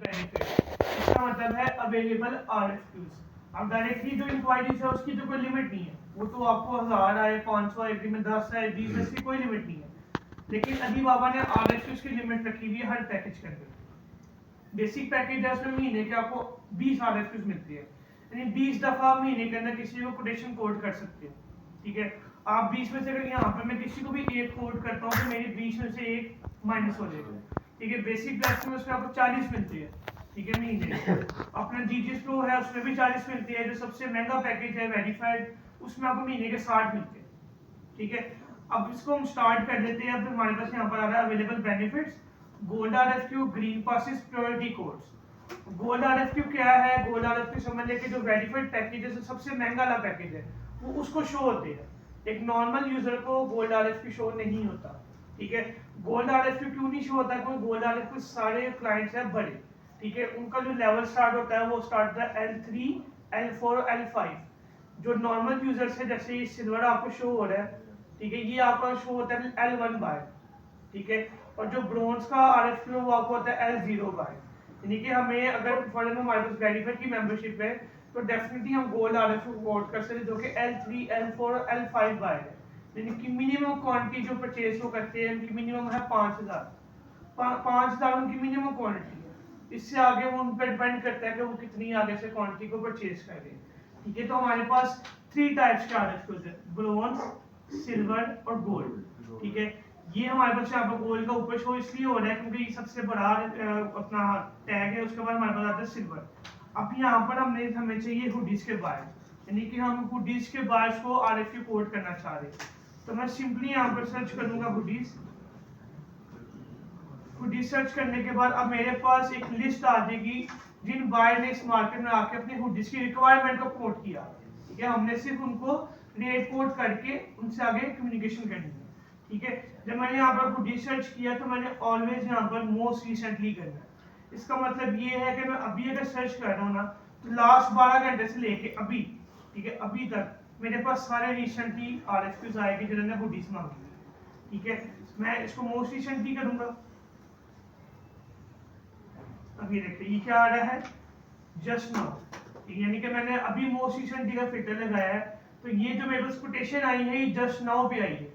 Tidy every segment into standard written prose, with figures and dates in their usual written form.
Benefit, इसका मतलब है अवेलेबल RFQs। अब डायरेक्टली जो इंक्वायरीज है उसकी तो कोई लिमिट नहीं है, वो तो आपको 1000 आए, 500 आए, 10 आए, 20, इसकी कोई लिमिट नहीं है। लेकिन अलीबाबा ने RFQs की लिमिट रखी हुई है हर पैकेज के अंदर। बेसिक पैकेज है उसमें महीने के आपको 20 RFQs मिलती है, यानी 20 दफा महीने के अंदर किसी को कोटेशन कोड कर सकते हो। ठीक है, आप 20 में से अगर यहाँ पर मैं किसी को भी एक कोड करता हूँ तो मेरी 20 में से एक माइनस हो जाएगा। ठीक है, बेसिक प्लान में उसमें आपको 40 मिलती है। ठीक है, महीने अपना जीजीएस प्रो है उसमें भी 40 मिलती है। जो सबसे महंगा पैकेज है वेरीफाइड, उसमें आपको महीने के 60 मिलते हैं। ठीक है, अब इसको हम स्टार्ट कर देते हैं। अब हमारे पास यहाँ पर आ रहा है available benefits, gold RFQ, green passes, priority codes. Gold RFQ क्या है? गोल्ड RFQ समझ लें कि जो वेरीफाइड पैकेज है, सबसे महंगा वाला पैकेज है, वो उसको शो होते हैं। एक नॉर्मल यूजर को गोल्ड RFQ शो नहीं होता। ठीक है, गोल्ड RFQ क्यों नहीं शो होता? क्योंकि गोल्ड RFQ सारे क्लाइंट्स हैं बड़े। ठीक है, उनका जो लेवल स्टार्ट होता है वो स्टार्ट होता है L3, L4 और L5। जो नॉर्मल यूजर्स है, जैसे ये सिल्वर आपको शो हो रहा है, ठीक है, ये आपका शो होता है L1 बाय। ठीक है, और जो ब्रोंज का RFQ वो आपको होता है L0 बाय। यानी कि हमें अगर फॉर एग्जांपल हमारे पास वेरीफाइड की मेंबरशिप है तो डेफिनेटली हम गोल्ड RFQ कोड कर सकते हैं, जो कि L3, L4 और L5 बाय है। यानी कि मिनिमम क्वांटिटी जो परचेज वो करते हैं उनकी मिनिमम है 5000। 5000 उनकी मिनिमम क्वांटिटी है। इससे आगे वो उन पर डिपेंड करता है कि वो कितनी आगे से क्वांटिटी को परचेज कर रहे हैं। ठीक है, तो हमारे पास 3 टाइप्स के RFQs है, ब्रोंज, सिल्वर और गोल्ड। ठीक है, ये हमारे पास यहाँ पर गोल्ड का ऊपर शो इसलिए हो रहा है क्योंकि ये सबसे बड़ा अपना टैग है। उसके बाद हमारे पास आता है सिल्वर। अब यहाँ पर हमें चाहिए हुडीज के बायर्स, यानी कि हम हुडीज के बायर्स को RFQ कोड करना चाह रहे हैं। तो मैं सिंपली यहाँ पर सर्च करूंगा हुडीज। हुडीज सर्च करने के बाद अब मेरे पास एक लिस्ट आ जाएगी जिन बायर ने इस मार्केट में आके अपनी हुडीज की रिक्वायरमेंट को कोट किया। ठीक है, हमने सिर्फ उनको रेट कोड करके उनसे आगे कम्युनिकेशन करनी है। ठीक है, जब मैंने यहाँ पर हुडीज सर्च किया तो मैंने ऑलवेज यहाँ पर मोस्ट रिसेंटली करना है। इसका मतलब ये है कि मैं अभी अगर सर्च कर रहा हूँ ना तो लास्ट 12 घंटे से लेके अभी, ठीक है, अभी तक मेरे पास सारे रिसेंटली RFQs आएंगे जिन्होंने हुडीज मांगी। ठीक है, मैं इसको मोस्ट रिसेंटली करूंगा। अभी देखते ये क्या आ रहा है, जस्ट नाउ। यानी कि मैंने अभी मोस्ट रिसेंटली का फिल्टर लगाया है, तो ये जो मेरे पास कोटेशन आई है ये जस्ट नाउ पे आई है।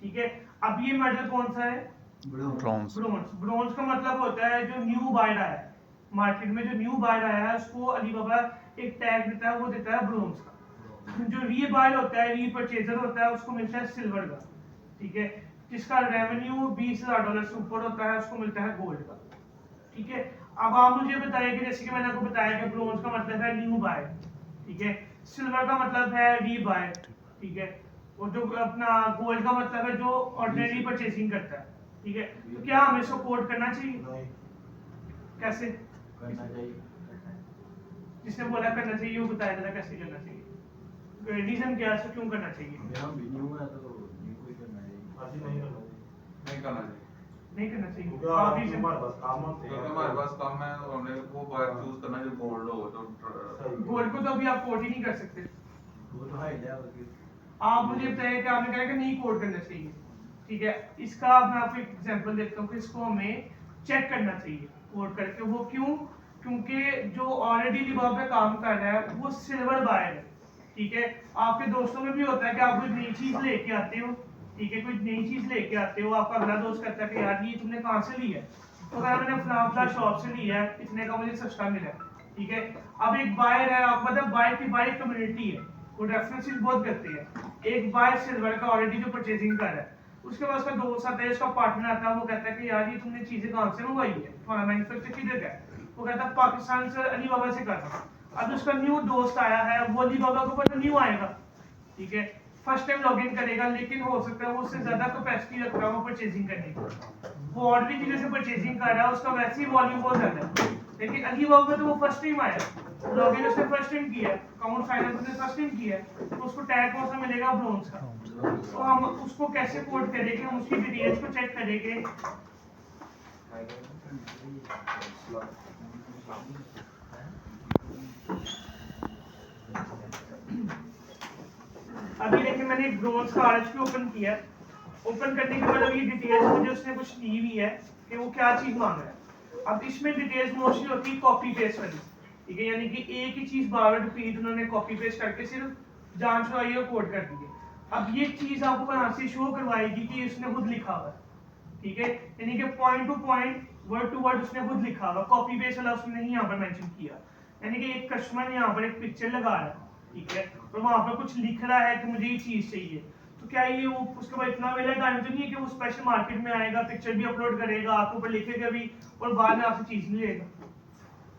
ठीक है, अब ये मेटल कौन सा है? ब्रोंज। ब्रोंज का मतलब होता है जो न्यू बायर आया है मार्केट में, जो न्यू बायर आया है उसको अलीबाबा एक टैग देता है, वो देता है ब्रोंज का। जो रीबायर होता है, रीपरचेजर होता है, उसको मिलता है सिल्वर का। ठीक है, जिसका रेवेन्यू $20,000 से ऊपर होता है उसको मिलता है गोल्ड का। ठीक है, अब आप मुझे बताइए कि जैसे कि मैंने आपको बताया कि ब्रोंज का मतलब है न्यू बायर। ठीक है, सिल्वर का मतलब है रीबायर। ठीक है, और जो अपना गोल्ड का मतलब है जो ऑर्डिनरी परचेसिंग करता है। ठीक है, तो क्या हमें इसको कोड करना चाहिए? कैसे करना चाहिए? जिसने बोला करना चाहिए वो बताया जरा कैसे करना चाहिए, रीजन क्या है इसको क्यों करना चाहिए? मेरा भी न्यू है तो न्यू ही करना चाहिए। ऐसे नहीं करना चाहिए। नहीं करना चाहिए नहीं करना चाहिए क्योंकि आप ही हमारे पास काम होते हैं। क्योंकि हमारे पास कम है और हमने वो बायर चूज करना जो गोल्ड हो तो सही। गोल्ड को तो अभी आप कोड ही नहीं कर सकते। वो तो हाई लेवल की। आप मुझे बताइए कि आपने कहा कि नहीं कोड करना चाहिए। ठीक है, इसका मैं आपको एक एग्जांपल देता हूँ कि इसको हमें चेक करना चाहिए कोड करके। वो क्यों? क्योंकि जो ऑलरेडी लिबाब पे काम कर रहा है वो सिल्वर बायर है। ठीक है, आपके दोस्तों में भी होता है कि आप कोई नई चीज लेके आते हो। ठीक है, कोई नई चीज लेके आते हो, आपका अगला दोस्त कहता है कि यार ये तुमने कहाँ से ली है? तो कहा मैंने फलां शॉप से लिया है, इतने का मुझे सस्ता मिला। ठीक है, अब एक बायर है, आप मतलब बायर की बायर कम्युनिटी है, वो रेफरेंसेस बहुत करते हैं। एक बायर सिल्वर का ऑलरेडी जो परचेजिंग कर रहा है, उसके बाद उसका दोस्त आता है, उसका पार्टनर आता है, वो कहता है कि यार ये तुमने चीजें कहाँ से मंगवाई है, तुम्हारा मैन्युफैक्चर किधर का है? वो कहता है पाकिस्तान से, अलीबाबा से कर रहा हूँ। अब उसका न्यू दोस्त आया है, वो अलीबाबा के ऊपर न्यू आएगा। ठीक है, फर्स्ट टाइम लॉगिन करेगा, लेकिन हो सकता है वो उससे ज्यादा कैपेसिटी रख रहा हो परचेजिंग करने की। वो ऑलरेडी चीजों से परचेजिंग कर रहा है, उसका वैसे ही वॉल्यूम बहुत ज्यादा है। लेकिन अलीबाबा में तो वो फर्स्ट टाइम आया, लॉगिन उसने फर्स्ट टाइम किया, अकाउंट फाइनेंस उसने फर्स्ट टाइम किया, तो उसको टैग कौन सा मिलेगा? ब्रोंज का। तो हम उसको कैसे कोड करेंगे? हम उसकी डिटेल्स को चेक करेंगे। अभी देखिए मैंने एक ब्रोंज का RFQ ओपन किया। ओपन करने के बाद अभी डिटेल्स मुझे उसने कुछ दी हुई है कि वो क्या चीज मांग रहा है। अब इसमें डिटेल्स मोस्टली होती है कॉपी पेस्ट वाली, ठीक है, यानी कि एक ही चीज बार बार रिपीट उन्होंने कॉपी पेस्ट करके सिर्फ जान छुड़ाई और कोड कर दी है। अब ये चीज आपको यहाँ से शो करवाएगी कि इसने खुद लिखा हुआ है, ठीक है, यानी कि point to point word to word उसने खुद लिखा हुआ, कॉपी पेस्ट वाला उसने नहीं यहाँ पर मेंशन किया। यानी कि एक कस्टमर यहाँ पर एक पिक्चर लगा रहा है, ठीक है, और वहाँ पर कुछ लिख रहा है कि मुझे ये चीज चाहिए, तो क्या ये वो उसके बाद इतना वेला टाइम तो नहीं है कि वो स्पेशल मार्केट में आएगा, पिक्चर भी अपलोड करेगा, आपके ऊपर लिखेगा भी और बाद में आपसे चीज नहीं लेगा,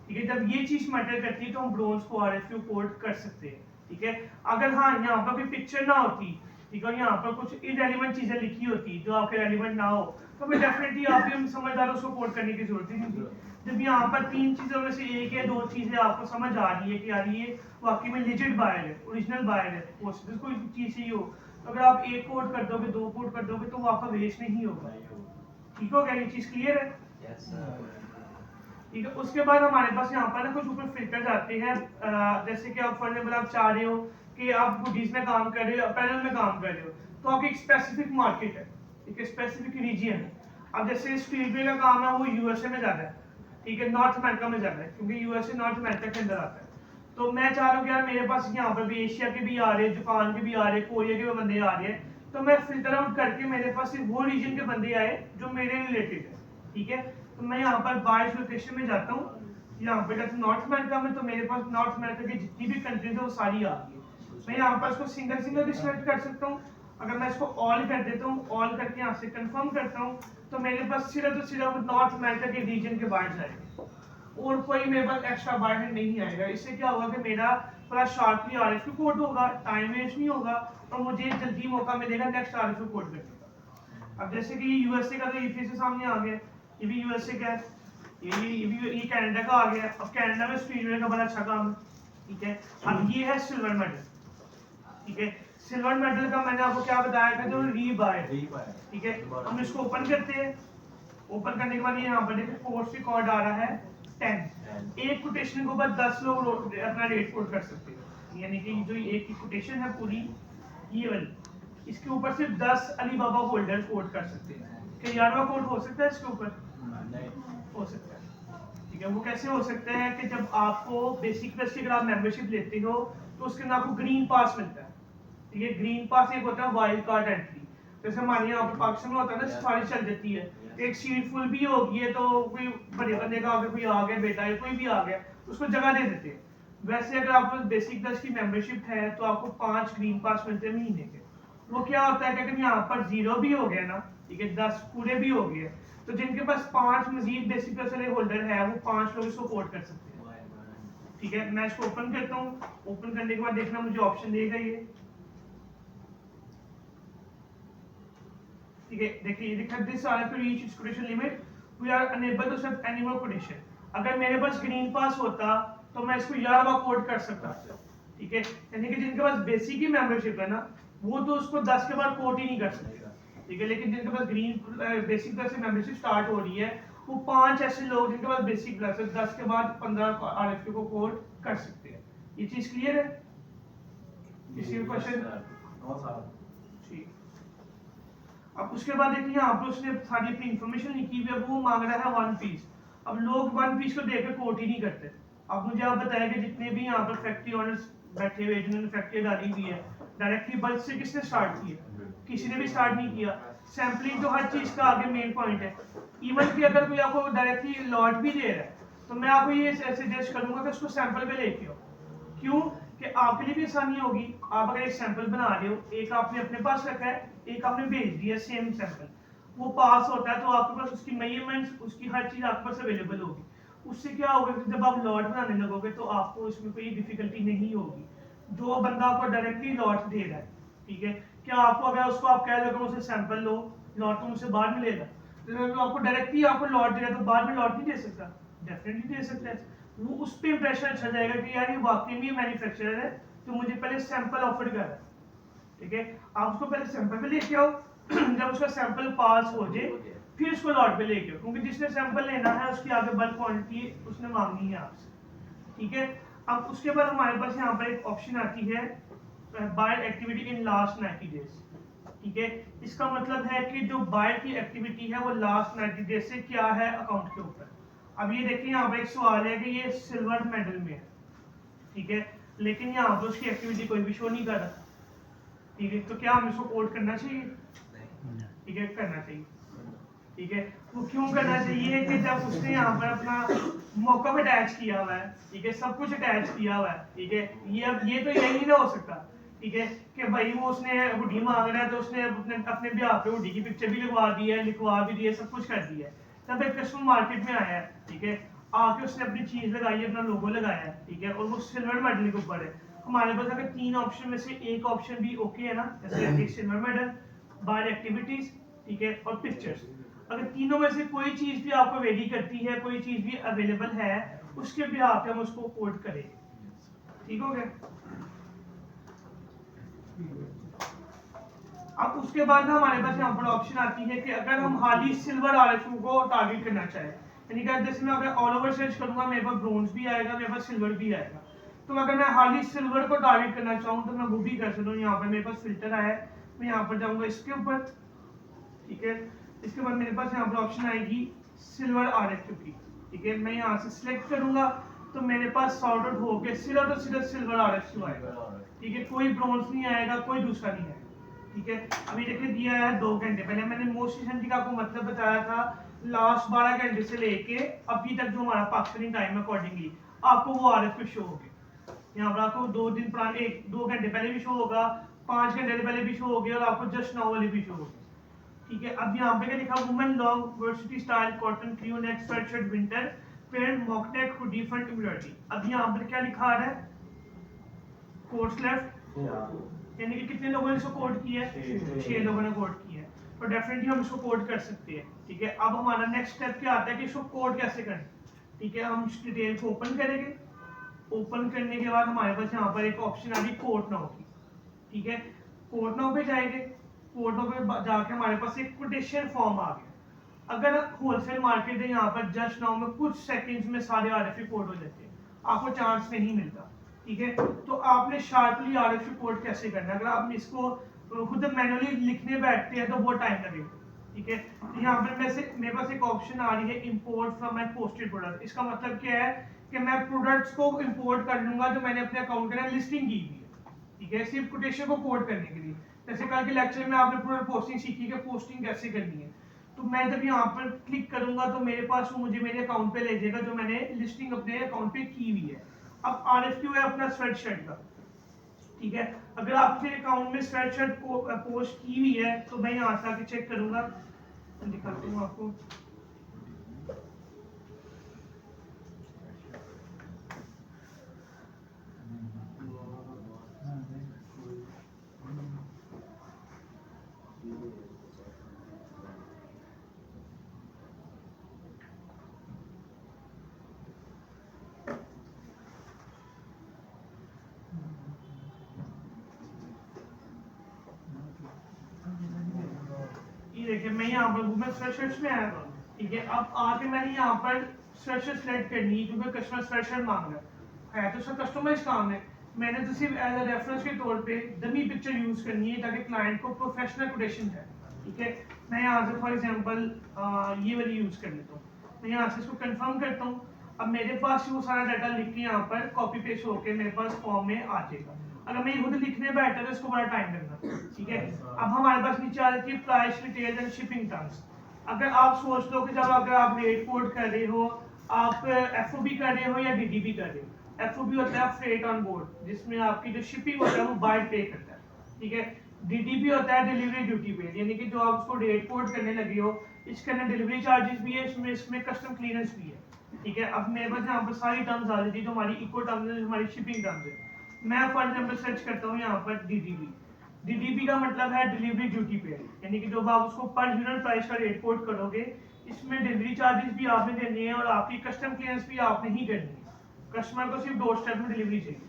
ठीक है। जब ये चीज मैटर करती है तो हम ब्रोन्ज को RFQ कोड कर सकते हैं, ठीक है। अगर हाँ यहाँ पर कोई पिक्चर ना होती, ठीक है, यहाँ पर कुछ इरेलीवेंट चीजें लिखी होती जो आपके रेलिवेंट ना हो, तो फिर डेफिनेटली आप भी समझदार उसको कोड करने की जरूरत ही नहीं थी। जब यहाँ पर 3 चीजों में से एक या 2 चीजें आपको समझ आ रही है कि यार ये वाकई में लेजिट बायर है, ओरिजिनल बायर है, कोई चीज चाहिए हो, तो अगर आप एक कोड कर दोगे, 2 कोड कर दोगे, तो वो आपका वेस्ट नहीं होगा, ठीक हो गया, ये चीज क्लियर है, ठीक है। उसके बाद हमारे पास यहाँ पर ना कुछ ऊपर फिल्टर्स आते हैं, जैसे कि आप फॉर एग्जाम्पल आप चाह रहे हो कि आप गुडीज में काम कर रहे हो, अपैरल में काम कर रहे हो, तो आपकी एक स्पेसिफिक मार्केट है, एक स्पेसिफिक रीजन है। अब जैसे स्ट्रीटवेयर का काम है वो यूएसए में ज्यादा है, ठीक है, नॉर्थ अमेरिका में ज्यादा है, क्योंकि यूएसए नॉर्थ अमेरिका के अंदर आता है। तो मैं चाह रहा हूँ कि यार मेरे पास यहाँ पर भी एशिया के भी आ रहे हैं, जापान के भी आ रहे हैं, कोरिया के भी बंदे आ रहे हैं, तो मैं फिल्टर आउट करके मेरे पास सिर्फ वो रीजन के बंदे आए जो मेरे रिलेटेड है, ठीक है। तो मैं यहाँ पर बायस लोकेशन में जाता हूँ, यहाँ पे जाता हूँ नॉर्थ अमेरिका में, तो मेरे पास नॉर्थ अमेरिका की जितनी भी कंट्रीज है वो सारी आ गई है। मैं यहाँ पर इसको सिंगल सिंगल भी सिलेक्ट कर सकता हूँ। अगर मैं इसको ऑल कर देता हूँ, ऑल करके यहाँ से कंफर्म करता हूँ, तो मेरे पास सिर्फ नॉर्थ अमेरिका के रीजन के बाहर जाएगा और कोई मेरे पास एक्स्ट्रा बाहर नहीं आएगा। इससे क्या होगा कि मेरा थोड़ा शार्पली RFQ कोड होगा, टाइम वेस्ट नहीं होगा और मुझे जल्दी मौका मिलेगा नेक्स्ट RFQ कोड करने का। अब जैसे कि यूएसए का तो ये से सामने आ गया, ये भी यूएसए का है, ये कनाडा का आ गया। अब कनाडा में स्ट्रीटवेयर का बड़ा अच्छा काम है, ठीक है। अब ये है सिल्वर मेडल, ठीक है, सिल्वर मेडल का मैंने आपको क्या बताया था, जो रीबाय, ठीक है। हम इसको ओपन करते हैं, ओपन करने के बाद ये यहाँ पर देखिए कोर्स रिकॉर्ड आ रहा है 10, एक कोटेशन के ऊपर 10 लोग अपना रेट कोड कर सकते हैं, यानी कि जो एक की कोटेशन है पूरी ये वाली, इसके ऊपर सिर्फ 10 अलीबाबा होल्डर कोड कर सकते हैं। क्या 11वां कोड हो सकता है इसके ऊपर? हो सकता है, ठीक है। वो कैसे हो सकता है कि जब आपको बेसिक प्लस की अगर आप मेंबरशिप लेते हो तो उसके अंदर आपको ग्रीन पास मिलता है, ठीक है। ग्रीन पास एक होता है वाइल्ड कार्ड एंट्री, जैसे हमारे यहाँ पर पाकिस्तान में होता है ना, सफारी चल जाती है, एक सीट फुल भी होगी है तो कोई बड़े बंदे का अगर कोई आ गया बेटा है, कोई भी आ गया, उसको जगह दे देते हैं। वैसे अगर आपको बेसिक प्लस की मेंबरशिप है तो आपको 5 ग्रीन पास मिलते हैं महीने के। वो क्या होता है कि अगर यहाँ पर 0 भी हो गया ना, ठीक है, 10 पूरे भी हो गए, तो जिनके पास 5 मजीद बेसिक प्लस वाले होल्डर है वो 5 लोग इसको कोड कर सकते हैं, ठीक है। मैं इसको ओपन करता हूँ, ओपन करने के बाद देखना मुझे ऑप्शन देगा ये, ठीक है। देखिए ये लिखा this RFQ reach its quotation limit, we are unable to accept any more quotation. अगर मेरे पास ग्रीन पास होता तो मैं इसको 11वां कोड कर सकता, ठीक है। यानी कि जिनके पास बेसिक की मेंबरशिप है ना, वो तो उसको 10 के बाद कोड ही नहीं कर सकते, ठीक है। लेकिन जिनके पास ग्रीन बेसिक प्लस से मेंबरशिप स्टार्ट हो रही है, वो 5 ऐसे लोग जिनके पास बेसिक प्लस है 10 के बाद 15 RFQ को कोड कर सकते हैं। ये चीज क्लियर है? किसी क्वेश्चन? ठीक। अब उसके बाद देखिए यहाँ पर उसने सारी अपनी इंफॉर्मेशन लिखी हुई है, वो मांग रहा है 1 पीस। अब लोग 1 पीस को देकर कोट ही नहीं करते। अब मुझे आप बताया कि जितने भी यहाँ पर फैक्ट्री ओनर्स बैठे हुए जिन्होंने फैक्ट्री डाली हुई है, डायरेक्टली बल्क से किसने स्टार्ट किया? किसी ने भी स्टार्ट नहीं किया। सैम्पलिंग तो हर चीज का आगे मेन पॉइंट है। इवन कि अगर कोई आपको डायरेक्टली लॉट भी दे रहा है तो मैं आपको ये सजेस्ट करूंगा कि उसको सैंपल पे लेके आओ। क्यों? कि आपके लिए भी आसानी होगी। आप अगर एक सैंपल बना रहे हो, एक आपने अपने पास रखा है, एक आपने भेज दिया सेम सैंपल, वो पास होता है तो आपके पास उसकी मेजरमेंट्स, उसकी हर चीज आपके पास अवेलेबल होगी। उससे क्या होगा कि जब आप लॉट बनाने लगोगे तो आपको इसमें कोई डिफिकल्टी नहीं होगी। जो बंदा आपको डायरेक्टली लॉट दे रहा है, ठीक है, क्या आपको अगर उसको आप कह दोगे मुझसे सैंपल लो, लॉट तो मुझसे बाद में लेगा, तो आपको डायरेक्टली आपको लॉट दे रहा है तो बाद में लॉट नहीं दे सकता? डेफिनेटली दे सकता है। वो उस पर इंप्रेशन अच्छा जाएगा कि यार ये वाकई में मैन्युफैक्चरर है तो मुझे पहले सैंपल ऑफर कर रहा है, ठीक है। आप उसको पहले सैंपल पे लेके आओ, जब उसका सैंपल पास हो जाए फिर उसको लॉट पे लेके आओ, क्योंकि जिसने सैंपल लेना है उसकी आगे बल्क क्वांटिटी उसने मांगनी है आपसे, ठीक है। अब उसके बाद हमारे पास यहाँ पर एक ऑप्शन आती है buyer activity in last 90 days, ठीक है। इसका मतलब है कि जो बायर की एक्टिविटी है वो लास्ट 90 डेज से क्या है अकाउंट के ऊपर। अब ये देखिए यहाँ पर एक सवाल है कि ये सिल्वर मेडल में है, ठीक है, लेकिन यहाँ पर उसकी एक्टिविटी कोई भी शो नहीं कर रहा, ठीक है, तो क्या हमें इसको कोड करना चाहिए? ठीक है, करना चाहिए, ठीक है। वो क्यों करना चाहिए कि जब उसने यहाँ पर अपना मौका भी अटैच किया हुआ है, ठीक है, सब कुछ अटैच किया हुआ है, ठीक है, ये अब ये तो यही ना हो सकता, ठीक है, कि भाई वो उसने हुडी मांग रहा है तो उसने अपने ब्याह पे हुडी की पिक्चर भी लगवा दी है, लिखवा भी दी है, सब कुछ कर दिया है। तब एक कस्टमर मार्केट में आया है, ठीक है, आके उसने अपनी चीज लगाई है, अपना लोगो लगाया है, ठीक है, और वो सिल्वर मेडल के ऊपर है। हमारे पास अगर 3 ऑप्शन में से एक ऑप्शन भी ओके है ना, जैसे एक सिल्वर मेडल, बार एक्टिविटीज, ठीक है, और पिक्चर्स, अगर तीनों में से कोई चीज भी आपको वेरी करती है, कोई चीज भी अवेलेबल है, उसके भी आप हम उसको कोड करेंगे, ठीक हो गया। अब उसके बाद ना हमारे पास यहाँ पर ऑप्शन आती है कि अगर हम हाली सिल्वर आरएफयू को टारगेट करना चाहें, यानी कि जैसे मैं अगर ऑल ओवर सर्च करूंगा मेरे पास ब्रोंज भी आएगा, मेरे पास सिल्वर भी आएगा, तो अगर मैं हाली सिल्वर को टारगेट करना चाहूँ तो मैं वो भी कर सकता हूँ। यहाँ पर मेरे पास फिल्टर आया है, मैं यहाँ पर जाऊंगा इसके ऊपर, ठीक है, इसके बाद मेरे पास यहाँ पर ऑप्शन आएगी सिल्वर आरएफयू की, ठीक है, मैं यहाँ से सिलेक्ट करूंगा तो मेरे पास सॉर्ट आउट होकर सीधा सिल्वर आरएफयू आएगा, ठीक है, कोई ब्रोंज नहीं आएगा, कोई दूसरा नहीं आएगा, ठीक है। अभी देखिए दिया है 2 घंटे पहले, मैंने मोस्ट रिसेंटली का आपको मतलब बताया था लास्ट 12 घंटे से लेके अभी तक जो हमारा पाकिस्तानी टाइम अकॉर्डिंगली आपको वो आरएफयू शो हो गया। यहाँ पर आपको 2 दिन पुराने 2 घंटे पहले भी शो होगा, 5 घंटे पहले भी शो हो गया, और आपको जस्ट नाउ वाले भी शो होगा, ठीक है। अब यहाँ पे क्या लिखा, women long varsity style cotton crew neck sweatshirt winter pant mock neck hoodie front embroidery. अब यहाँ पर क्या लिखा आ रहा है, कोट्स लेफ्ट, यानी कि कितने लोगों ने इसको कोड किया है, 6 लोगों ने कोड किया है, तो डेफिनेटली हम इसको कोड कर सकते हैं, ठीक है। अब हमारा नेक्स्ट स्टेप क्या आता है कि इसको कोड कैसे करें, ठीक है, हम इस डिटेल को ओपन करेंगे, ओपन करने के बाद हमारे पास यहाँ पर एक ऑप्शन आ गई कोड नाउ की, ठीक है, कोड नाउ पे जाएंगे, कोड नाउ पे जाके हमारे पास एक कोटेशन फॉर्म आ गया। अगर होलसेल मार्केट है यहाँ पर जस्ट नाउ में कुछ सेकंड्स में सारे आरएफयू कोड हो जाते हैं, आपको चांस नहीं मिलता, ठीक है। तो आपने शार्पली आरएफयू कोड कैसे करना है, अगर आप इसको खुद मैनुअली लिखने बैठते हैं तो वो टाइम लगेगा, ठीक है। तो यहाँ पर मेरे पास एक ऑप्शन आ रही है import from my posted product. इसका मतलब क्या है कि मैं प्रोडक्ट्स को इंपोर्ट कर लूंगा जो मैंने अपने अकाउंट के अंदर लिस्टिंग की हुई है, ठीक है, सिर्फ कोटेशन को कोड करने के लिए। जैसे कल के लेक्चर में आपने प्रोडक्ट पोस्टिंग सीखी कि पोस्टिंग कैसे करनी है, तो मैं जब यहाँ पर क्लिक करूंगा तो मेरे पास वो मुझे मेरे अकाउंट पे ले जाएगा जो मैंने लिस्टिंग अपने अकाउंट पे की हुई है। अब आरएफक्यू है अपना स्वेटशर्ट का, ठीक है, अगर आपके अकाउंट में स्वेटशर्ट पोस्ट की हुई है तो मैं यहाँ से आके चेक करूंगा, दिखाता हूँ आपको। ये देखिए मैं यहाँ पर वुमेन स्वेटशर्ट्स में आया था, ठीक है। अब आके मैंने यहाँ पर स्वेटशर्ट सेलेक्ट करनी है क्योंकि कस्टमर स्वेटशर्ट मांग रहा है तो उसका कस्टमाइज काम है। मैंने तो सिर्फ एज अ रेफरेंस के तौर पे डमी पिक्चर यूज करनी है ताकि क्लाइंट को प्रोफेशनल कोटेशन है, ठीक है। मैं यहाँ से फॉर एग्जांपल ये वाली यूज कर लेता हूँ, मैं यहाँ से इसको कंफर्म करता हूँ। अब मेरे पास वो सारा डाटा लिख के यहाँ पर कॉपी पेस्ट होके मेरे पास फॉर्म में आ जाएगा। अगर मैं खुद लिखने बैठा तो इसको बड़ा टाइम लगना, ठीक है। अब हमारे पास नीचे आ जाती है price, detail and shipping terms. अगर आप सोच लो कि जब अगर आप रेट कोड कर रहे हो, आप एफओबी कर रहे हो या डीडीबी कर रहे हो। एफओबी होता है फ्रेट ऑन बोर्ड, जिसमें आपकी जो शिपिंग होता है वो बाय पे करता है, ठीक है। डीडीबी होता है डिलीवरी ड्यूटी पे, यानी कि जो आप उसको रेट कोड करने लगे हो इसके अंदर डिलीवरी चार्जेस भी है, इसमें कस्टम क्लीयरेंस भी है, ठीक है। अब मेरे पास यहाँ पर सारी टर्म्स आ जाती है जो हमारी इको टर्म्स है, जो हमारी शिपिंग टर्म्स है। मैं फॉर एग्जांपल सर्च करता हूँ यहाँ पर डीडीबी। डीडीबी का मतलब है डिलीवरी ड्यूटी पे, यानी कि जब आप उसको पर यूनिट प्राइस का रेट कोड करोगे इसमें डिलीवरी चार्जेस भी आपने देने हैं और आपकी कस्टम क्लियरेंस भी आपने ही करनी है। कस्टमर को सिर्फ डोर स्टेप में डिलीवरी चाहिए,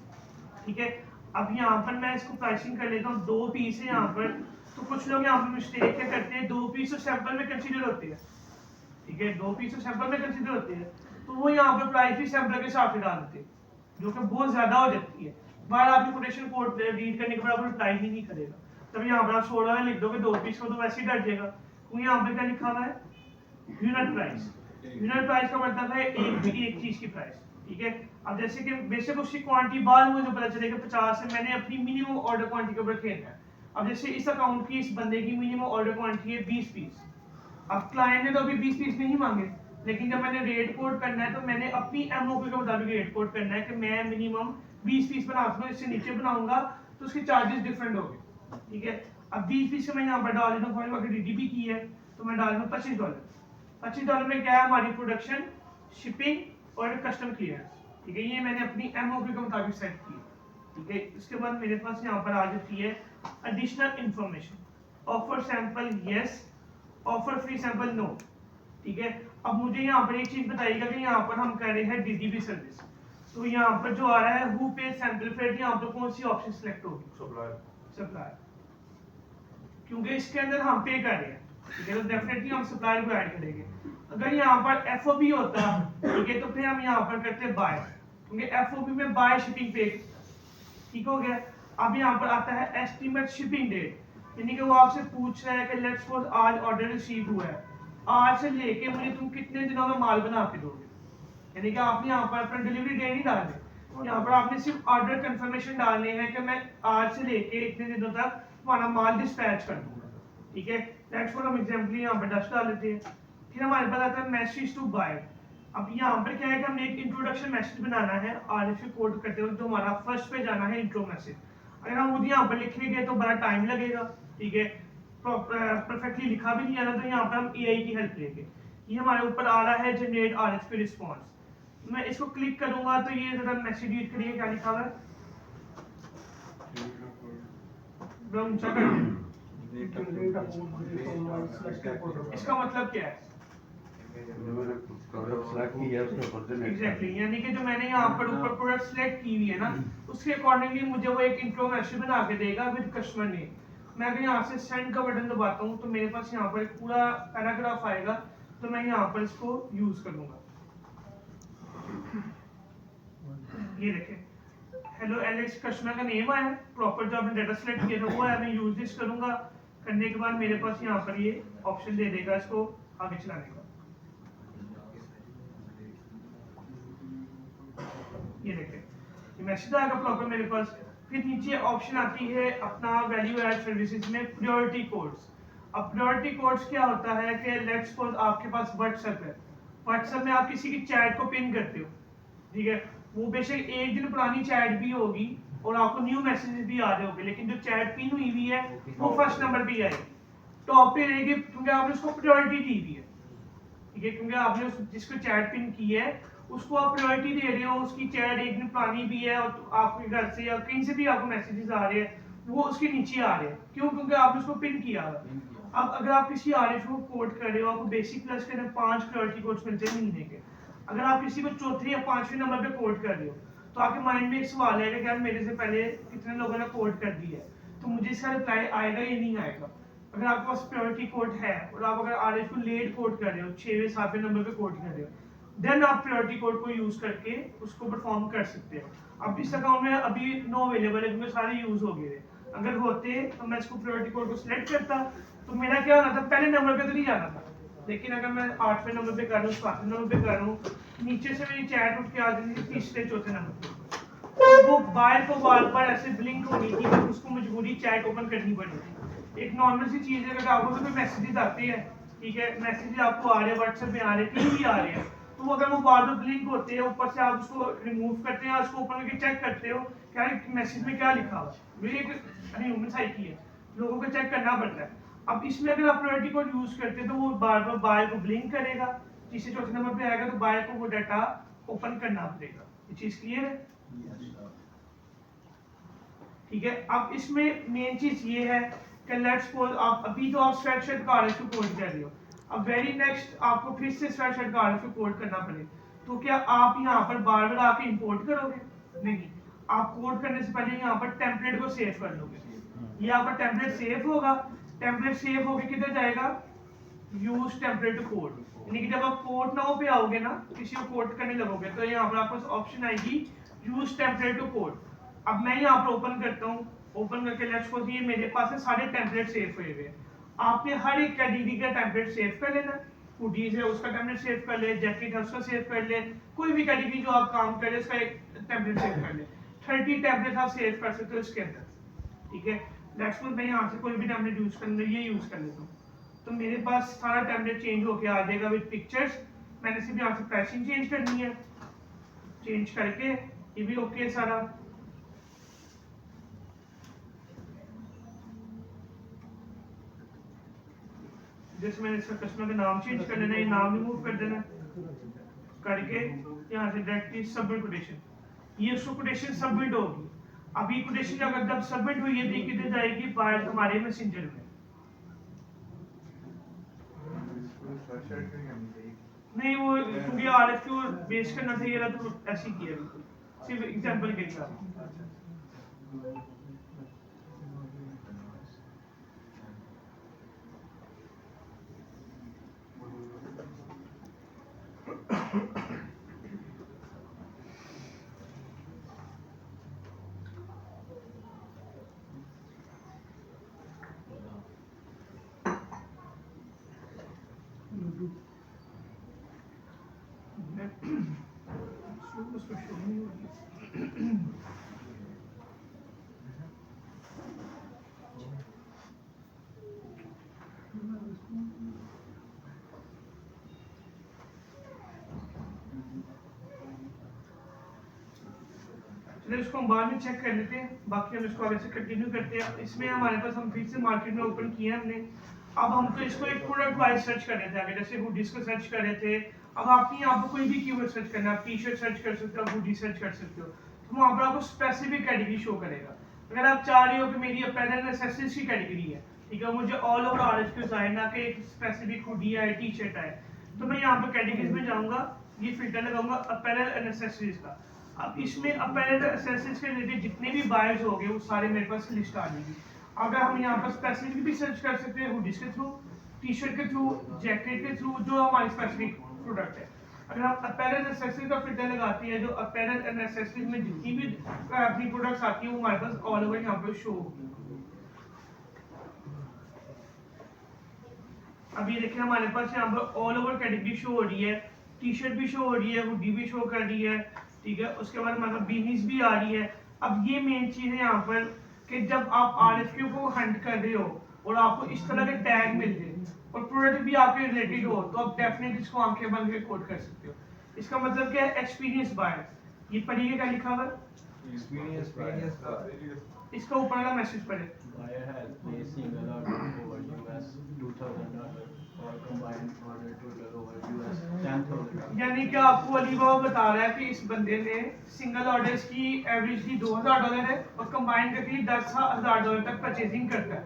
ठीक है। अब यहाँ पर मैं इसको प्राइसिंग कर लेता हूँ, 2 पीस है यहाँ पर। तो कुछ लोग यहाँ पर मिस्टेक क्या करते हैं, 2 पीस सैंपल में कंसीडर होते हैं, ठीक है, 2 पीस सैंपल में कंसीडर होते हैं, तो वो यहाँ पर प्राइस भी सैंपल के हिसाब से डाल देते हैं जो कि बहुत ज्यादा हो जाती है। बार आपकी कोटेशन कोड रीड करने के बाद आपको रिप्लाई ही नहीं करेगा, तब यहाँ पर आप 16 में लिख दोगे 2 पीस को तो वैसे ही डर जाएगा। यहाँ पर क्या लिखा हुआ है यूनिट प्राइस, यूनिट प्राइस का मतलब है एक चीज की प्राइस, ठीक है। अब जैसे कि बेशक उसकी क्वांटिटी बाद में मुझे पता चलेगा 50 है, मैंने अपनी मिनिमम ऑर्डर क्वांटिटी के ऊपर खेलना है। अब जैसे इस अकाउंट की इस बंदे की मिनिमम ऑर्डर क्वांटिटी है 20 पीस। अब क्लाइंट ने तो अभी 20 पीस नहीं मांगे, लेकिन जब मैंने रेट कोड करना है तो मैंने अपनी एमओपी के मुताबिक रेट कोड करना है कि मैं मिनिमम 20 पीस बना सकता हूँ, इससे नीचे बनाऊंगा तो उसके चार्जेस डिफरेंट होंगे, ठीक है। अब 20 पीस से मैं यहाँ पर डाल देता हूँ, अगर डीडीपी की है तो मैं डाल दूँ $25। $25 में क्या है, हमारी प्रोडक्शन, शिपिंग और कस्टम क्लियरेंस, ठीक है। ये मैंने अपनी एमओपी के मुताबिक सेट की, ठीक है। इसके बाद मेरे पास यहाँ पर आ जाती है additional information, offer sample yes, offer free sample no, ठीक है। अब मुझे यहाँ पर एक चीज बताइएगा कि यहाँ पर हम कर रहे हैं डीडीपी सर्विस, तो यहाँ पर जो आ रहा है हु पे सैंपल फेयर, यहाँ पर कौन सी ऑप्शन सिलेक्ट होगी, सप्लायर, क्योंकि इसके अंदर हम पे कर रहे हैं, ठीक है। तो डेफिनेटली हम सप्लायर को ऐड करेंगे। अगर यहाँ पर एफओबी होता, ठीक है, तो फिर हम यहाँ पर करते हैं बाय, क्योंकि एफओबी में बाय शिपिंग पे, ठीक हो गया। अब यहाँ पर आता है एस्टीमेट शिपिंग डेट, यानी कि वो आपसे पूछ रहा है कि लेट्स सपोज आज ऑर्डर रिसीव हुआ है, आज से लेके मुझे तुम कितने दिनों में माल बना के दोगे, यानी कि आपने यहाँ पर अपना डिलीवरी डे नहीं डालने, यहाँ पर आपने सिर्फ ऑर्डर कंफर्मेशन डालने हैं कि मैं आज से लेके इतने दिनों तक तुम्हारा माल डिस्पैच कर दूंगा, ठीक है। लेट्स फॉर हम एग्जांपल यहाँ पर 10 डाल लेते हैं। फिर हमारे पास आता है मैसेज टू बाय। अब यहाँ पर क्या है कि हमने एक इंट्रोडक्शन मैसेज बनाना है आरएफसी कोड करते हुए, जो हमारा फर्स्ट पे जाना है इंट्रो मैसेज। अगर हम वो यहाँ पर लिखेंगे तो बड़ा टाइम लगेगा, ठीक है, परफेक्टली लिखा भी नहीं आना, तो यहाँ पर हम एआई की हेल्प लेंगे। ये हमारे ऊपर आ रहा है जनरेट आरएफपी रिस्पॉन्स। मैं इसको क्लिक करूंगा तो ये जरा मैसेज रीड करिए क्या लिखा हुआ है, ऊंचा कर दें। इसका मतलब क्या है, एग्जैक्टली, यानी कि जो मैंने यहाँ पर ऊपर प्रोडक्ट सिलेक्ट की हुई है ना, उसके अकॉर्डिंगली मुझे वो एक इंट्रो मैसेज बना के देगा विद कस्टमर नेम। मैं अगर यहाँ से सेंड का बटन दबाता हूँ तो मेरे पास यहाँ पर एक पूरा पैराग्राफ आएगा, तो मैं यहाँ पर इसको यूज करूंगा। ये देखें, हेलो एलेक्स कस्टमर का नेम आया, प्रॉपर जो आपने डाटा सेलेक्ट किया था वो है, मैं यूज दिस करूंगा। करने के बाद मेरे पास यहाँ पर ये ऑप्शन दे देगा इसको आगे चलाने का। ये देखें, ये मैसेज आएगा प्रॉपर मेरे पास। फिर नीचे ऑप्शन आती है अपना वैल्यू ऐड सर्विसेज में प्रायोरिटी कोड्स। अब प्रायोरिटी कोड्स क्या होता है कि लेट्स सपोज आपके पास व्हाट्सएप है, व्हाट्सएप में आप किसी की चैट को पिन करते हो, ठीक है, वो बेशक एक दिन पुरानी चैट भी होगी और आपको न्यू मैसेजेस भी आ रहे होंगे, लेकिन जो चैट पिन हुई हुई है वो फर्स्ट नंबर पे आएगी, टॉप पे रहेगी, क्योंकि आपने उसको प्रायोरिटी दी हुई है, ठीक है, क्योंकि आपने जिसको चैट पिन की है उसको आप प्रायोरिटी दे रहे हो, उसकी चैट एक दिन पुरानी भी है और तो आपके घर से या कहीं से भी आपको मैसेजेस आ रहे हैं वो उसके नीचे आ रहे हैं, क्यों, क्योंकि आपने उसको पिन किया है। अब अगर आप किसी आरएफ को कोड कर रहे हो, आपको बेसिक प्लस के अंदर 5 प्रायोरिटी कोड्स मिलते हैं महीने के। अगर आप किसी को चौथे या 5वें नंबर पे कोड कर रहे हो तो आपके माइंड में एक सवाल है कि यार मेरे से पहले कितने लोगों ने कोड कर दिया है, तो मुझे इसका रिप्लाई आएगा या नहीं आएगा। अगर आपके पास प्रायोरिटी कोड है और आप अगर आरएफ को लेट कोड कर रहे हो, 6वें 7वें नंबर पे कोड कर रहे हो, देन आप प्रायोरिटी कोड को यूज करके उसको परफॉर्म कर सकते हो। अब इस अकाउंट में अभी नो अवेलेबल है क्योंकि सारे यूज हो गए। अगर होते तो मैं इसको प्रायोरिटी कोड को सिलेक्ट करता तो मेरा क्या होना था, पहले नंबर पे तो नहीं जाना था, लेकिन अगर मैं 8वें नंबर पे कर रहा हूँ, 7वें नंबर पे कर रहा हूँ, नीचे से मेरी चैट उठ के आ जाती थी 3रे 4थे नंबर पे, तो वो बार को बार बार ऐसे ब्लिंक होनी थी कि उसको मजबूरी चैट ओपन करनी पड़ी। एक नॉर्मल सी चीज है, अगर आपको कोई मैसेजेस आते हैं, ठीक है, मैसेजेस आपको आ रहे हैं व्हाट्सएप में आ रहे हैं, कहीं भी आ रहे हैं, तो अगर वो बार बार ब्लिंक होते हैं, ऊपर से आप उसको रिमूव करते हैं, उसको ओपन करके चेक करते हो क्या मैसेज में क्या लिखा हुआ है। मेरी एक ह्यूमन साइकी है, लोगों को चेक करना पड़ता है। अब इसमें अगर आप प्रायोरिटी कोड यूज करते हैं तो वो बार बार बाय को ब्लिंक करेगा, 3रे 4थे नंबर पे आएगा तो बाय को वो डाटा ओपन करना पड़ेगा। ये चीज क्लियर है, ठीक है। अब इसमें मेन चीज ये है कि लेट्स सपोज आप अभी तो आप स्वेटशर्ट का आरएफ कोड कर रहे हो, अब वेरी नेक्स्ट आपको फिर से स्वेटशर्ट का आरएफ कोड करना पड़े, तो क्या आप यहाँ पर बार बार आके इंपोर्ट करोगे? नहीं, आप कोड करने से पहले यहाँ पर टेम्पलेट को सेव कर लोगे। ये आपका टेम्पलेट सेव होगा, टेम्पलेट सेव होके किधर जाएगा, यूज टेम्पलेट टू कोड, यानी कि जब आप कोड नाउ पे आओगे ना, किसी को कोड करने लगोगे तो यहाँ पर आपको ऑप्शन आएगी यूज टेम्पलेट टू कोड। अब मैं यहाँ पर ओपन करता हूँ, ओपन करके लेट्स सपोज ये मेरे पास है सारे टेम्पलेट सेव हुए हुए हैं। आपने हर एक कैटेगरी का टेम्पलेट सेव कर लेना, हुडीज है उसका टेम्पलेट सेव कर ले, जैकेट है उसका सेव कर ले, कोई भी कैटेगरी जो आप काम कर रहे हैं उसका एक टेम्पलेट सेव कर ले। 30 टेम्पलेट आप सेव कर सकते हो इसके अंदर, ठीक है। लेट्स सपोज मैं यहाँ से कोई भी टेम्पलेट यूज कर ले, ये यूज कर लेता हूँ, तो मेरे पास सारा टेम्पलेट चेंज होके आ जाएगा विद पिक्चर्स। मैंने सिर्फ यहाँ से प्राइसिंग चेंज करनी है, चेंज करके ये भी ओके सारा। जैसे मैंने इसका कस्टमर का नाम चेंज कर लेना है, नाम रिमूव कर देना करके यहाँ से डायरेक्टली सबमिट कोटेशन, ये उसको कोटेशन सबमिट होगी। अब ये कोटेशन अगर जब सबमिट हुई है तो कितने जाएगी बाहर हमारे मैसेंजर में। नहीं वो क्योंकि आरएफक्यू बेस करना था, ये तो ऐसे ही किया बिल्कुल, सिर्फ एग्जांपल के लिए। इसको हम बाद में चेक कर लेते हैं, बाकी हम इसको आगे से कंटिन्यू करते हैं। इसमें हमारे पास हम फिर से मार्केट में ओपन किया हमने। अब हम तो इसको एक प्रोडक्ट वाइज सर्च कर रहे थे आगे, जैसे हुडीज को सर्च कर रहे थे। अब आपकी यहाँ पर कोई भी कीवर्ड सर्च करना है, आप टी शर्ट सर्च कर सकते हो, आप हुडी सर्च कर सकते हो, तो वहाँ पर आपको स्पेसिफिक कैटेगरी शो करेगा। अगर आप चाह रहे हो कि मेरी अपैरल एक्सेसरीज की कैटेगरी है, ठीक है, मुझे ऑल ओवर आरएफक्यूज आए, ना कि एक स्पेसिफिक हुडी आए, टी शर्ट आए, तो मैं यहाँ पर कैटेगरीज में जाऊँगा, ये फिल्टर लगाऊंगा अपैरल एंड एक्सेसरीज का। अब इसमें अपैरल एक्सेसरीज के रिलेटेड जितने भी बायर्स हो गए वो सारे मेरे पास लिस्ट आ जाएगी। अगर हम यहाँ पर स्पेसिफिक भी सर्च कर सकते हैं, हुडीज के थ्रू, टी शर्ट के थ्रू, जैकेट के थ्रू, जो हमारी स्पेसिफिक प्रोडक्ट है। अगर हम अपैरल एक्सेसरीज का फिल्टर लगाते हैं, जो अपैरल एंड एक्सेसरीज में जितनी भी अपनी प्रोडक्ट्स आती है वो हमारे पास ऑल ओवर यहाँ पर शो होगी। अब ये देखिए हमारे पास यहाँ पर ऑल ओवर कैटेगरी शो हो रही है, टी शर्ट भी शो हो रही है, हुडी भी शो कर रही है, ठीक है। उसके बाद हमारे पास बीनीज भी आ रही है। अब ये मेन चीज है यहाँ पर कि जब आप आरएफक्यू को हंट कर रहे हो और आपको इस तरह के टैग मिल जाए और प्रोडक्ट भी आपके रिलेटेड हो, तो आप डेफिनेटली इसको आंखें बंद करके कोड कर सकते हो। इसका मतलब क्या है, एक्सपीरियंस बाय। ये पढ़िए क्या लिखा हुआ है, इसका ऊपर वाला मैसेज पढ़े। Buyer has placed single order over US $2,000 or combined order total over US $10,000. यानी कि आपको अलीबाबा बता रहा है कि इस बंदे ने सिंगल ऑर्डर्स की एवरेज की $2,000 है और कंबाइन करके $10,000 तक परचेजिंग करता है,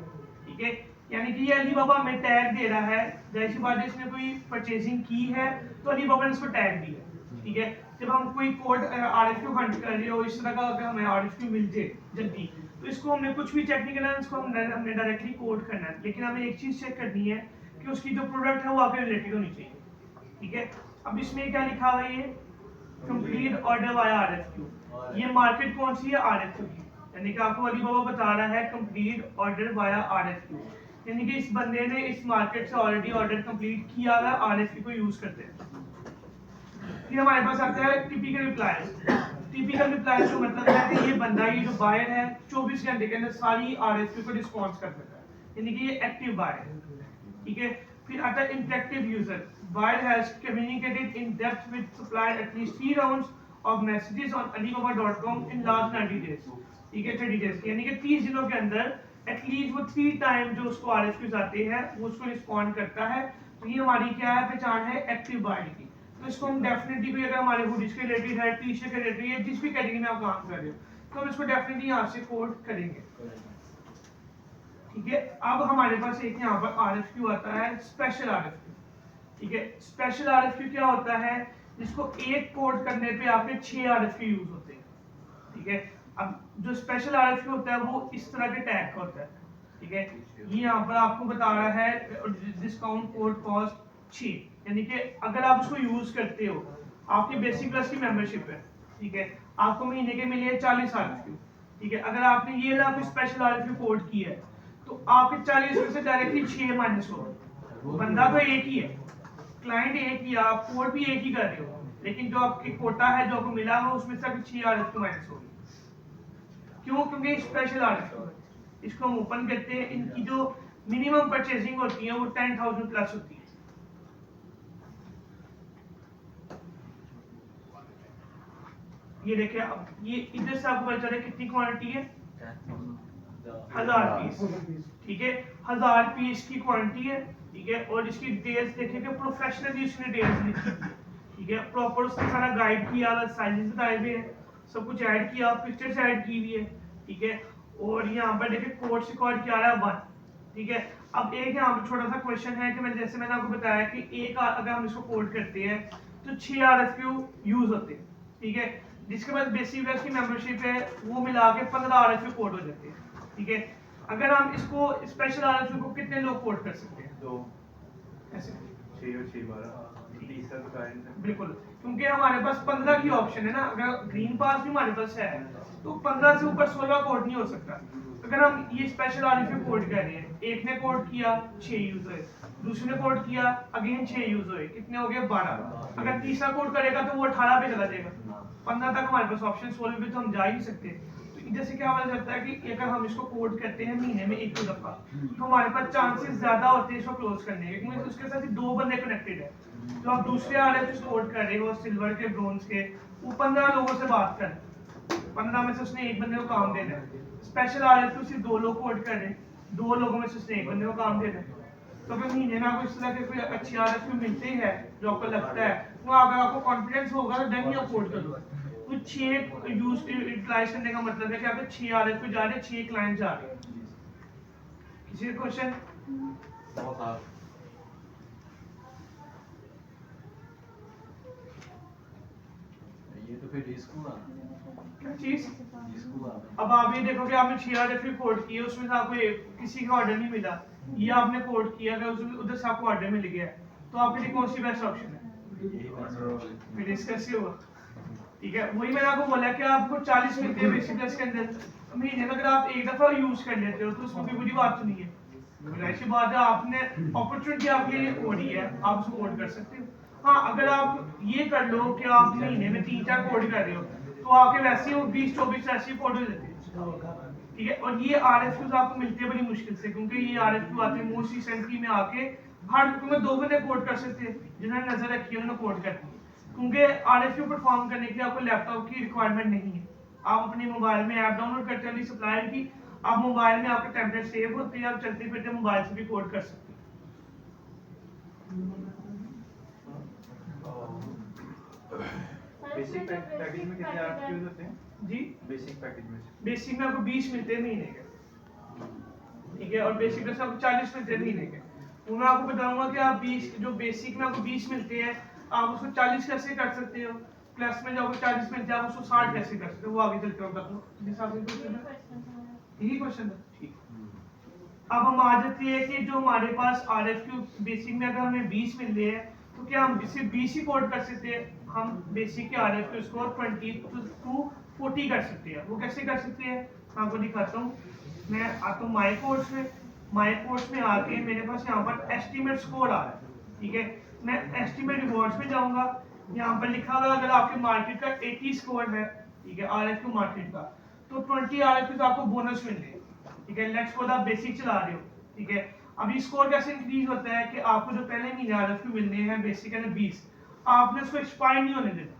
ठीक है। यानी कि ये अलीबाबा हमें टैग दे रहा है, जैसी बात है इसने कोई परचेजिंग की है तो अलीबाबा ने इसको टैग दिया, ठीक है। जब हम कोई कोड आरएफक्यू हंट कर रहे हो इस तरह का, अगर हमें आरएफक्यू मिल जाए जल्दी, तो इसको हमने कुछ भी चेक नहीं करना है, इसको हमने डायरेक्टली कोड करना है। लेकिन हमें एक चीज चेक करनी है कि उसकी जो प्रोडक्ट है वो आपके रिलेटेड होनी चाहिए, ठीक है। अब इसमें क्या लिखा हुआ है, ये कंप्लीट ऑर्डर वाया आरएफक्यू, ये मार्केट कौन सी है, आरएफक्यू की। यानी कि आपको अलीबाबा बता रहा है कंप्लीट ऑर्डर वाया आरएफक्यू, यानी कि इस बंदे ने इस मार्केट से ऑलरेडी ऑर्डर कंप्लीट किया हुआ है आरएफक्यू को यूज करते हैं। फिर हमारे पास आता है टिपिकल रिप्लाई। टिपिकल रिप्लाई का मतलब है कि ये बंदा, ये जो बायर है 24 घंटे के अंदर सारी आरएफक्यू को रिस्पॉन्स कर देता है, यानी कि ये एक्टिव बायर है, ठीक है। फिर आता है interactive user, buyer has communicated in depth with supplier at least 3 rounds of messages on alibaba.com in last 90 days, ठीक है, 30 डेज, यानी कि 30 दिनों के अंदर एटलीस्ट वो 3 टाइम जो उसको आरएफक्यूज आते हैं वो उसको रिस्पॉन्ड करता है। तो ये हमारी क्या है, पहचान है एक्टिव बायर की। तो इसको हम डेफिनेटली कोई अगर हमारे हुडीज के रिलेटेड है, टी शर्ट के रिलेटेड है, जिस भी कैटेगरी में आप काम कर रहे हो, तो हम इसको डेफिनेटली यहाँ से कोड करेंगे, ठीक है। अब हमारे पास एक यहाँ पर आरएफक्यू आता है स्पेशल आरएफक्यू, ठीक है। स्पेशल आरएफक्यू क्या होता है, जिसको एक कोड करने पे आपके 6 आरएफक्यू यूज होते हैं, ठीक है। अब जो स्पेशल आरएफक्यू होता है वो इस तरह के टैग का होता है, ठीक है। ये यहाँ पर आपको बता रहा है डिस्काउंट कोड कॉस्ट 6, यानी कि अगर आप उसको यूज करते हो, आपकी बेसिक प्लस की मेंबरशिप है, ठीक है, आपको महीने के मिले 40 आरएफक्यू, ठीक है। अगर आपने ये कोई स्पेशल आरएफक्यू कोड किया है तो आपके 40 में से डायरेक्टली 6 माइनस होगा, बंदा तो एक ही है, क्लाइंट एक ही, आप कोड भी एक ही कर रहे हो, लेकिन जो आपकी कोटा है जो आपको मिला हो उसमें से 6 RFQ माइनस होगी। क्यों? क्योंकि स्पेशल RFQ है। इसको हम ओपन करते हैं, इनकी जो मिनिमम परचेजिंग होती है वो 10,000 प्लस होती है। ये देखिए, अब ये इधर से आपको पता चले कितनी क्वांटिटी है, 1000 पीस, ठीक है, 1000 पीस की क्वांटिटी है, ठीक है। और इसकी डिटेल्स देखिए कि प्रोफेशनली उसने डिटेल्स लिखी है, ठीक है, प्रॉपर उसने सारा गाइड किया हुआ, साइजेस बताए हुए हैं, सब कुछ ऐड किया, पिक्चर्स ऐड की हुई है, ठीक है। और यहाँ पर देखिए कोड रिकॉर्ड किया रहा है 1, ठीक है। अब एक यहाँ पर छोटा सा क्वेश्चन है कि जैसे मैंने आपको बताया कि एक अगर हम इसको कोड करते हैं तो 6 RFQ यूज होते हैं, ठीक है। जिसके बाद बेसिक बेस की मेंबरशिप है वो मिला के 15 RFQ कोड हो जाते हैं, ठीक है। अगर हम इसको स्पेशल RFQ को कितने लोग कोड कर सकते हैं? 2 ऐसे 6 और 6 12 तीसरा तो कारण है। बिल्कुल, क्योंकि हमारे पास 15 की ऑप्शन है ना, अगर ग्रीन पास भी हमारे पास है तो 15 से ऊपर 16 कोड नहीं हो सकता। अगर हम ये स्पेशल RFQ कोड कर रहे हैं, एक ने कोड किया 6 यूज हुए, दूसरे ने कोड किया अगेन 6 यूज हुए, कितने हो गए 12। अगर तीसरा कोड करेगा तो वो 18 पे चला जाएगा, 15 तक हमारे पास ऑप्शन 16 पे तो हम जा ही नहीं सकते। तो इधर से क्या पता चलता है कि अगर हम इसको कोड करते हैं महीने में एक दफा तो हमारे पास चांसेस ज्यादा होते हैं इसको क्लोज करने के, क्योंकि उसके साथ 2 बंदे कनेक्टेड है। तो आप दूसरे RFQ कोड कर रहे हो सिल्वर के, ब्रोंज के, वो 15 लोगों से बात कर, 15 में से उसने एक बंदे को काम देना है। स्पेशल RFQ सिर्फ 2 लोग कोड कर रहे हैं, 2 लोगों में से उसने एक बंदे को काम देना है। तो अगर महीने में आपको इस तरह के कोई अच्छी RFQ मिलते हैं जो आपको लगता है, तो अगर आपको कॉन्फिडेंस होगा तो डन ही आप कोड कर लो। तो 6 यूज यूटिलाइज करने का मतलब है कि आपके 6 RFQ जा रहे हैं, 6 क्लाइंट जा रहे हैं। किसी का क्वेश्चन? बहुत आप ये तो फिर रिस्क हुआ, क्या चीज? रिस्क हुआ। अब आप ये देखो कि आपने 6 RFQ कोड किए, उसमें से आपको किसी का ऑर्डर नहीं मिला, ये आपने कोड किया अगर उसमें उधर से आपको ऑर्डर मिल गया, तो आपके लिए कौन सी बेस्ट ऑप्शन है? फिर डिस्कस ही हुआ, ठीक है। वही मैंने आपको बोला कि आपको 40 मिलते हैं बेसिक प्लस के अंदर महीने में, अगर आप एक दफा यूज कर लेते हो तो उसमें कोई बुरी बात तो नहीं है। ऐसी बात है, आपने अपॉर्चुनिटी आपके लिए खोली है, आप उसको कोड कर सकते हो। हाँ, अगर आप ये कर लो कि आप महीने में 3-4 कोड कर रहे हो तो आपके वैसे ही 20-24 ऐसे कोड हो जाते हैं, ठीक है। और ये RFQs आपको मिलते हैं बड़ी मुश्किल से, क्योंकि ये RFQ आते हैं मोस्ट रिसेंटली में आके, हर में 2 बंदे कोड कर सकते हैं जिन्होंने नजर रखी है उन्होंने कोड करती है, क्योंकि RFQ परफॉर्म करने के लिए आपको लैपटॉप की रिक्वायरमेंट नहीं है। आप अपने मोबाइल में ऐप डाउनलोड करते हैं सप्लायर की, आप मोबाइल में आपके टेम्पलेट सेव होते हैं, आप चलते फिरते मोबाइल से भी कोड कर सकते हैं। बेसिक पैकेज में कितने आप यूज होते हैं? जी, बेसिक पैकेज में बेसिक में आपको 20 मिलते हैं महीने के, ठीक है, और बेसिक में से आपको 40 मिलते हैं महीने के। तो मैं आपको बताऊंगा कि आप 20 जो बेसिक में आपको 20 मिलते हैं आप उसको 40 कैसे कर सकते हो, प्लस में जो आपको 40 मिलते हैं आप उसको 60 कैसे कर सकते हो, वो आगे चल के मैं बता दूं। जिस आपके क्वेश्चन है यही क्वेश्चन है, ठीक। अब हम आ जाते हैं कि जो हमारे पास RFQ बेसिक में अगर हमें 20 मिल रहे हैं तो क्या हम सिर्फ 20 ही कोड कर सकते हैं? हम बेसिक के RFQ स्कोर 20 to 40 कर सकते हैं। वो कैसे कर सकते हैं मैं आपको दिखाता हूँ। मैं आता हूँ माई कोर्स में आके मेरे पास यहाँ पर एस्टीमेट स्कोर आ रहा है, ठीक है। मैं एस्टीमेट रिवॉर्ड्स में जाऊँगा, यहाँ पर लिखा हुआ अगर आपके मार्केट का 80 स्कोर है, ठीक है, RFQ मार्केट का, तो 20 RFQ आपको बोनस मिल रहे हैं, ठीक है। लेट्स सपोज आप बेसिक चला रहे हो, ठीक है। अभी स्कोर कैसे इंक्रीज होता है कि आपको जो पहले महीने RFQ मिलने हैं बेसिक है 20, आपने उसको एक्सपायर नहीं होने देना,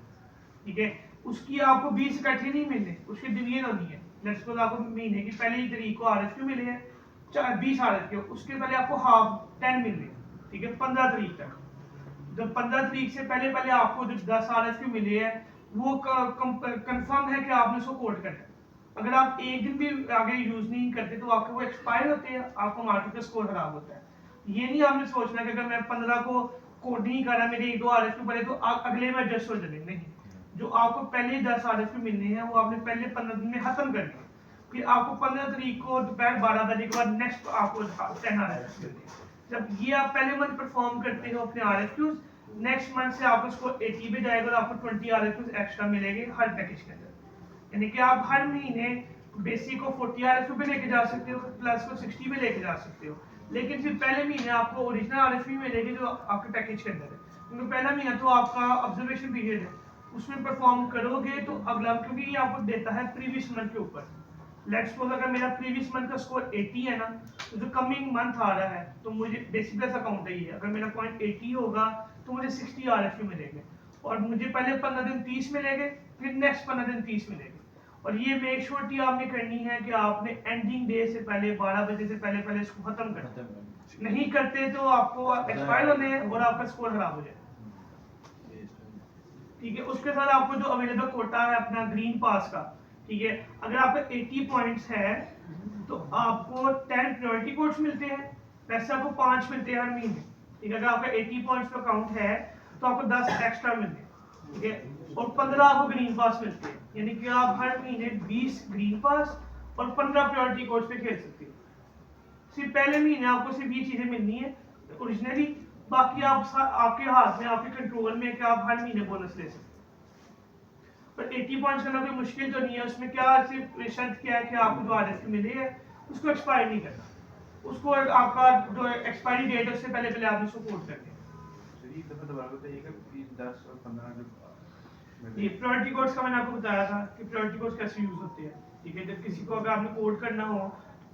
ठीक है। उसकी आपको 20 इकट्ठे नहीं मिलने, उसकी डिवीजन होनी है। लेट्स सपोज आपको महीने की पहली तारीख को RFQ मिले हैं 20 RFQ, उसके पहले आपको हाफ 10 मिल रहे, ठीक है, 15 तारीख तक। जब 15 तारीख से पहले आपको जो 10 RFQ मिले हैं वो कंफर्म है कि आपने उसको कोड करना है। अगर आप एक दिन भी आगे यूज नहीं करते तो आपके वो एक्सपायर होते हैं, आपको मार्केट का स्कोर खराब होता है। ये नहीं आपने सोचना कि अगर मैं 15 को कोड नहीं कर रहा, मेरे 1-2 RFQ पड़े तो अगले में एडजस्ट हो जाए, नहीं। जो आपको पहले 10 RFQ मिलने हैं वो आपने पहले 15 दिन में खत्म करनी है, फिर आपको 15 तारीख को दोपहर 12 बजे के बाद नेक्स्ट आपको 10 RFQ मिलते हैं। जब ये आप पहले मंथ परफॉर्म करते हो अपने RFQs, नेक्स्ट मंथ से आपको उसको 80 पे जाएगा और आपको 20 RFQs एक्स्ट्रा मिलेंगे हर पैकेज के अंदर। यानी कि आप हर महीने बेसिक को 40 RFQ पे लेके जा सकते हो, प्लस को 60 पे लेके जा सकते हो, लेकिन फिर पहले महीने आपको ओरिजिनल RFQ मिलेगी जो आपके पैकेज के अंदर है। क्योंकि पहला महीना तो आपका ऑब्जर्वेशन पीरियड है, उसमें परफॉर्म करोगे तो अगला, क्योंकि ये आपको देता है प्रीवियस मंथ के ऊपर। लेट्स सपोज अगर मेरा प्रीवियस मंथ का स्कोर 80 है ना, तो जो कमिंग मंथ आ रहा है तो मुझे बेसिक प्लस अकाउंट है ये, अगर मेरा पॉइंट 80 होगा तो मुझे 60 RFQ मिलेंगे, और मुझे पहले 15 दिन 30 मिलेंगे, फिर नेक्स्ट 15 दिन 30 मिलेंगे। और ये मेक श्योरिटी आपने करनी है कि आपने एंडिंग डे से पहले 12 बजे से पहले पहले इसको खत्म कर खत्म कर नहीं करते तो आपको एक्सपायर होने हैं और आपका स्कोर खराब हो जाए। ठीक है, उसके साथ आपको जो अवेलेबल कोटा है अपना ग्रीन पास का, ठीक है, अगर आपका 80 पॉइंट्स है तो आपको 10 प्रायोरिटी कोड्स मिलते हैं, वैसे आपको 5 मिलते हैं हर महीने। ठीक है, अगर आपका 80 पॉइंट्स का अकाउंट है तो आपको 10 एक्स्ट्रा मिलते हैं। ठीक है, और 15 आपको ग्रीन पास मिलते हैं, यानी कि आप हर महीने 20 ग्रीन पास और 15 प्रायोरिटी कोड्स पे खेल सकते हो। सिर्फ पहले महीने आपको सिर्फ ये चीजें मिलनी है ओरिजिनली, बाकी आपके हाथ में, आपके कंट्रोल में कि आप हर महीने बोनस ले सकते हैं। पर 80 पॉइंट्स करना कोई मुश्किल तो नहीं है, उसमें क्या सिर्फ शर्त क्या है कि आपको जो RFQ मिले है उसको एक्सपायर नहीं करना, उसको आपका जो एक्सपायरी डेट है उससे पहले पहले आपने सपोर्ट करना है। चलिए एक दफा दोबारा बताइएगा कि 10 और 15 जो ये प्रायोरिटी कोड्स का मैंने आपको बताया था कि प्रायोरिटी कोड्स कैसे यूज होते हैं। ठीक है, जब किसी को अगर आपने कोड करना हो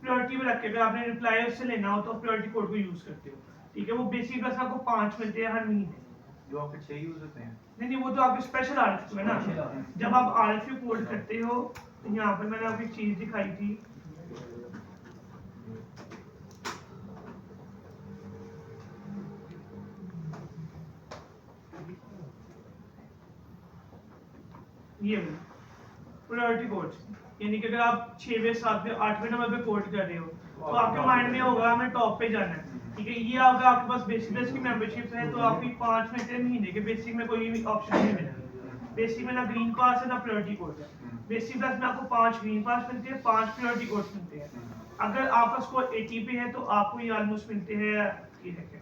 प्रायोरिटी में रख के, अगर आपने रिप्लाई उससे लेना हो तो प्रायोरिटी कोड को यूज करते हो। ठीक है, वो बेसिक बस आपको 5 मिलते हैं हर महीने। जो आपके 6 यूज होते हैं। नहीं, वो तो आपके स्पेशल RFQ है ना। जब आप RFQ कोड करते हो तो यहाँ पर मैंने आपको एक चीज दिखाई थी, ये प्रायोरिटी कोड्स, यानी कि अगर आप 6वें 7वें 8वें नंबर पे कोड कर रहे हो तो आपके माइंड में होगा हमें टॉप पे जाना है। ठीक है, ये अगर आपके पास बेसिक बेस की मेंबरशिप है तो आपकी 5 में से महीने के बेसिक में कोई भी ऑप्शन नहीं मिलेगा। बेसिक में ना ग्रीन पास है ना प्रायोरिटी कोड है। बेसिक प्लस में आपको 5 ग्रीन पास मिलते हैं, 5 प्रायोरिटी कोड्स मिलते हैं। अगर आपका स्कोर 80 पे है तो आपको ये ऑलमोस्ट मिलते हैं, ये देखें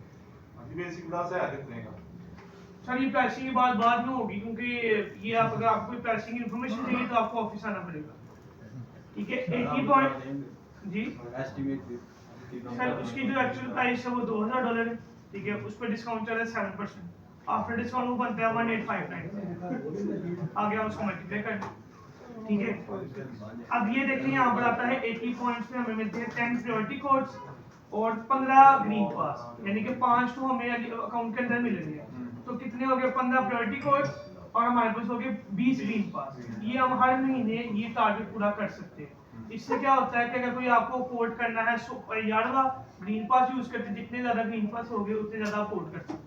बेसिक क्लास है कितने का? सर ये प्राइसिंग की बात बाद में होगी, क्योंकि ये आप अगर आपको कोई प्राइसिंग इन्फॉर्मेशन चाहिए तो आपको ऑफिस आना पड़ेगा। ठीक है, 80 पॉइंट जी एस्टिमेट सर, उसकी जो एक्चुअल प्राइस है वो $2000 है। ठीक है, उस पर डिस्काउंट चल रहा है 7%, आफ्टर डिस्काउंट वो बनता है 1859। आगे आप उसको मल्टीप्लाई कर दें। ठीक है, अब ये देखिए यहाँ पर आता है 80 पॉइंट्स में हमें मिलते हैं 10 प्रायोरिटी कोड्स और 15 ग्रीन पास, यानी कि 5 तो हमें अकाउंट के अंदर मिल रही है। तो कितने हो गए? 15 प्रायोरिटी कोड्स और हमारे पास हो गए 20 ग्रीन पास। ये हम हर महीने ये टारगेट पूरा कर सकते हैं। इससे क्या होता है कि अगर कोई आपको कोड करना है 11 ग्रीन पास यूज करते, जितने ज्यादा ग्रीन पास हो गए उतने ज्यादा आप कोड कर सकते हैं।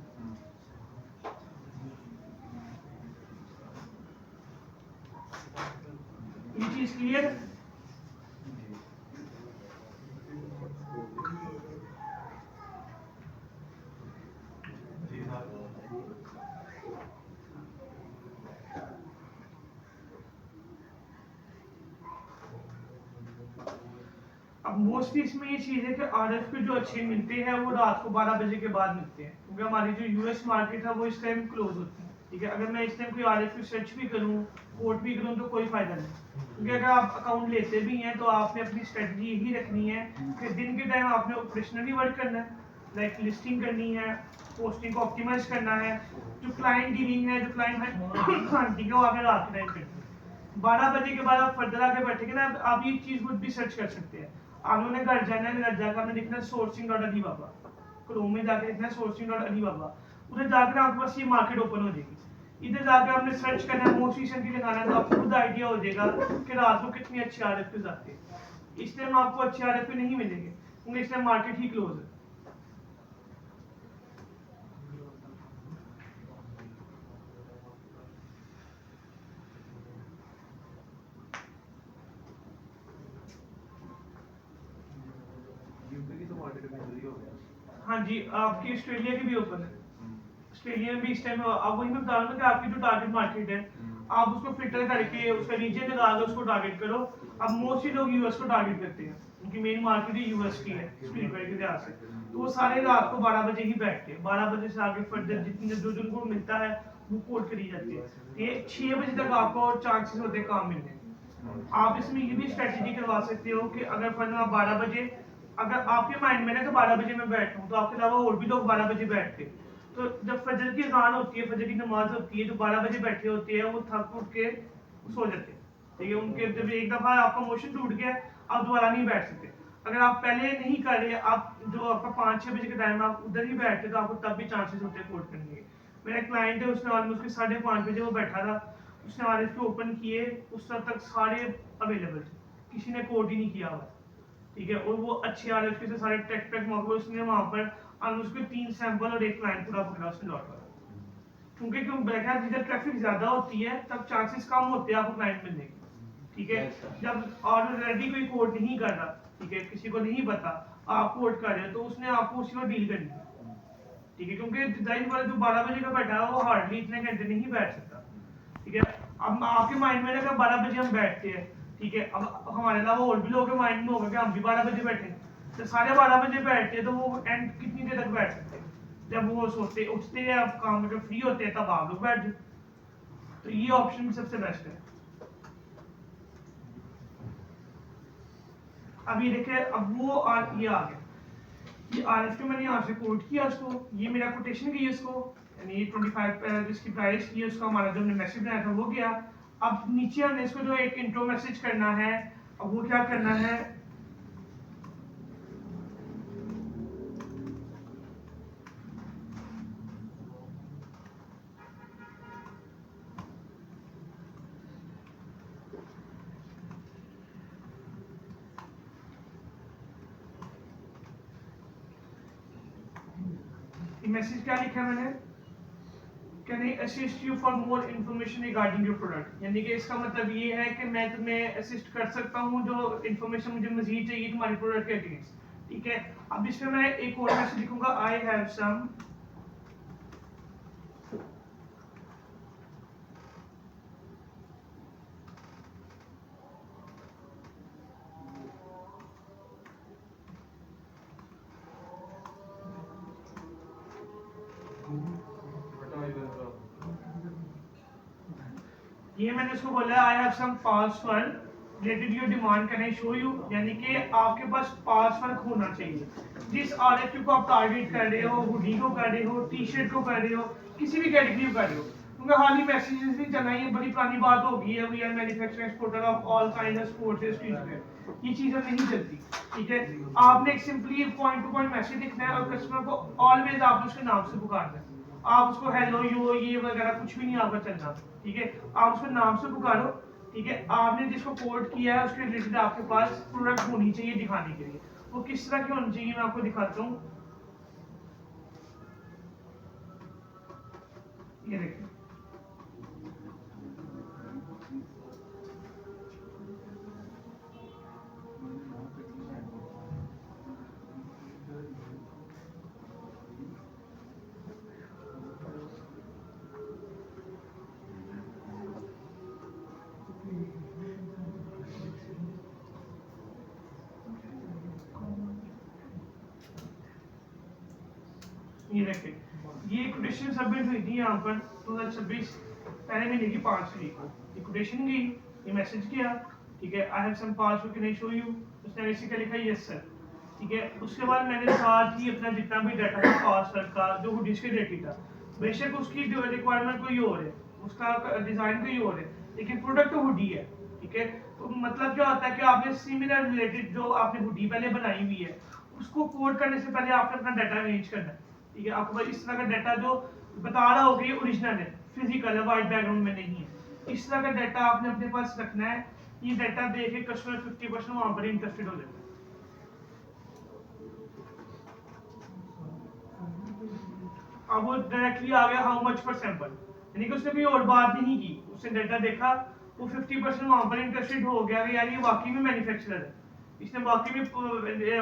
ये चीज क्लियर है? अब मोस्टली इसमें ये चीज है कि RFQ जो अच्छे मिलते हैं वो रात को 12 बजे के बाद मिलते हैं, क्योंकि हमारी जो US मार्केट है वो इस टाइम क्लोज होती है। ठीक है, अगर मैं इस टाइम कोई RFQ सर्च भी करूं, कोट भी करूं तो कोई फायदा नहीं, क्योंकि अगर आप अकाउंट लेते भी हैं तो आपने अपनी स्ट्रेटजी यही रखनी है कि दिन के टाइम आपने ऑपरेशनली वर्क करना है, लाइक लिस्टिंग करनी है, पोस्टिंग को ऑप्टिमाइज करना है, जो क्लाइंट डीलिंग है, जो क्लाइंट हंटिंग है वो आगे रात के टाइम करनी है। 12 बजे के बाद आप फर्दर आगे बैठेंगे ना, आप ये चीज खुद भी सर्च कर सकते हैं। आपने घर जाना है, घर जाकर आपने लिखना sourcing.alibaba, क्रोम में जाकर लिखना sourcing.alibaba, उधर जाकर आपके पास ये मार्केट ओपन हो जाएगी। इधर जाकर आपने सर्च करना है, मोस्ट रिसेंटली लगाना है, तो आपको खुद आइडिया हो जाएगा कि रात को कितनी अच्छी RFQs आती है। इस टाइम आपको अच्छे RFQ नहीं मिलेंगे क्योंकि इस टाइम मार्केट ही क्लोज है। यूके की तो मार्केट में जल्दी हो गया। हाँ जी, आपकी ऑस्ट्रेलिया की भी ओपन है। ऑस्ट्रेलिया में भी इस टाइम आप वही मैं बता रहा हूँ कि आपकी जो टारगेट मार्केट है आप उसको फिल्टर करके उसका रीजन लगा दो, उसको टारगेट करो। अब मोस्टली लोग US को टारगेट करते हैं, उनकी मेन मार्केट ही US की है स्पीड के लिहाज से, तो वो सारे रात को 12 बजे ही बैठते हैं। 12 बजे से आगे फर्दर जितने जो जिनको मिलता है वो कोड करी जाती है। ये 6 बजे तक आपको चांसेस होते हैं काम मिलने के। आप इसमें ये भी स्ट्रेटेजी करवा सकते हो कि अगर फर्दर आप 12 बजे, अगर आपके माइंड में ना कि 12 बजे मैं बैठूं, तो आपके अलावा और भी लोग 12 बजे बैठते, तो जब फजर की अजान होती है, फजर की नमाज होती है, जो 12 बजे बैठे होते हैं वो थक उठ के सो जाते हैं, ठीक है। उनके जब एक दफ़ा आपका मोशन टूट गया, आप दोबारा नहीं बैठ सकते। अगर आप पहले नहीं कर रहे, आप जो आपका 5-6 बजे के टाइम आप उधर ही बैठते तो आपको तब भी चांसेस होते हैं कोर्ट करने के। मेरा क्लाइंट है, उसने ऑलमोस्ट 5:30 बजे वो बैठा था, उसने RFQ ओपन किए, उस वक्त तक सारे अवेलेबल थे, किसी ने कोर्ट ही नहीं किया हुआ, ठीक है। और वो अच्छे RFQ से सारे टेक मौके उसने वहाँ पर ऑलमोस्ट 3 सैंपल और 1 क्लाइंट पूरा पकड़ा उसने लौट कर, क्योंकि क्यों बैठा जिधर ट्रैफिक ज़्यादा होती है तब चांसेस कम होते हैं आपको क्लाइंट मिलने के, ठीक है। Yes, sir. जब ऑलरेडी कोई कोर्ट नहीं कर रहा, ठीक है, किसी को नहीं पता आप कोर्ट कर रहे हो, तो उसने आपको उसी में डील करनी है, ठीक है। क्योंकि जाहिर वाला जो 12 बजे का बैठा है वो हार्डली इतने घंटे नहीं बैठ सकता, ठीक है। अब आपके माइंड में अगर 12 बजे हम बैठते हैं, ठीक है, अब हमारे अलावा और भी लोगों के माइंड में होगा कि हम भी 12 बजे बैठे, तो 12:30 बजे बैठते हैं, तो वो एंड कितनी देर तक बैठ सकते हैं? जब वो सोते उठते हैं, आप काम जब फ्री होते हैं तब आप लोग बैठ जाओ। तो ये ऑप्शन सबसे बेस्ट है। अब ये देखिए, अब वो ये आ गया, ये RFQ मैंने यहाँ से कोट किया उसको, ये मेरा कोटेशन गई उसको, यानी ये 25 जिसकी प्राइस की उसका हमारा जो हमने मैसेज बनाया था वो गया। अब नीचे हमने इसको जो एक इंट्रो मैसेज करना है, अब वो क्या करना है, मैसेज क्या लिखा है मैंने, can I assist you for more information regarding your product, यानी कि इसका मतलब ये है कि मैं तुम्हें असिस्ट कर सकता हूँ जो इन्फॉर्मेशन मुझे मजीद चाहिए तुम्हारे प्रोडक्ट के अगेंस्ट, ठीक है। अब इसमें मैं एक और मैसेज लिखूंगा, आई हैव सम ये मैंने उसको बोला I have some password related your demand, can I show you, यानी कि आपके पास पासवर्ड होना चाहिए जिस RFQ को आप टारगेट कर रहे हो, हुडी को कर रहे हो, टी-शर्ट को कर रहे हो, किसी भी कैटेगरी को कर रहे हो। क्योंकि हाल ही मैसेजेस नहीं चलना, ये बड़ी पुरानी बात हो गई है, we are manufacturing exporter of all kind of sports t shirt, ये चीजें नहीं चलती, ठीक है। आपने एक simply point to point message लिखना है और कस्टमर को ऑलवेज आप उसके नाम से पुकारना है, आप उसको हेलो यू ये वगैरह कुछ भी नहीं आपका चलना, ठीक है। आप उसको नाम से पुकारो, ठीक है। आपने जिसको कोड किया है उसके रिलेटेड आपके पास प्रोडक्ट होनी चाहिए दिखाने के लिए, वो किस तरह की होनी चाहिए मैं आपको दिखाता हूँ। ये देखिए, ये देखिए, ये कोटेशन सबमिट हुई थी यहाँ पर 2026 पहले महीने की 5 तारीख को, ये कोटेशन गई, ये मैसेज किया, ठीक है। I have some password can I show you, उसने वैसे क्या लिखा, यस सर, ठीक है। उसके बाद मैंने साथ ही अपना जितना भी डाटा था पासवर्ड का जो हुडीज के डेटी था, बेशक उसकी रिक्वायरमेंट कोई और है, उसका डिजाइन कोई और है, लेकिन प्रोडक्ट तो हुडी है, ठीक है। तो मतलब क्या होता है कि आपने सिमिलर रिलेटेड जो आपने हुडी पहले बनाई हुई है उसको कोड करने से पहले आपने अपना डाटा अरेंज करना है, ठीक है। आपके पास इस तरह का डाटा जो बता रहा होगा ये ओरिजिनल है, फिजिकल है, वाइट बैकग्राउंड में नहीं है, इस तरह का डाटा आपने अपने पास रखना है। ये डाटा देख के कस्टमर 50% वहां पर इंटरेस्टेड हो जाता है। अब वो डायरेक्टली आ गया हाउ मच पर सैंपल, यानी कि उसने कोई और बात नहीं की, उसने डाटा देखा, वो 50% वहां पर इंटरेस्टेड हो गया कि यार ये वाकई में मैन्युफैक्चरर है, इसने वाकई में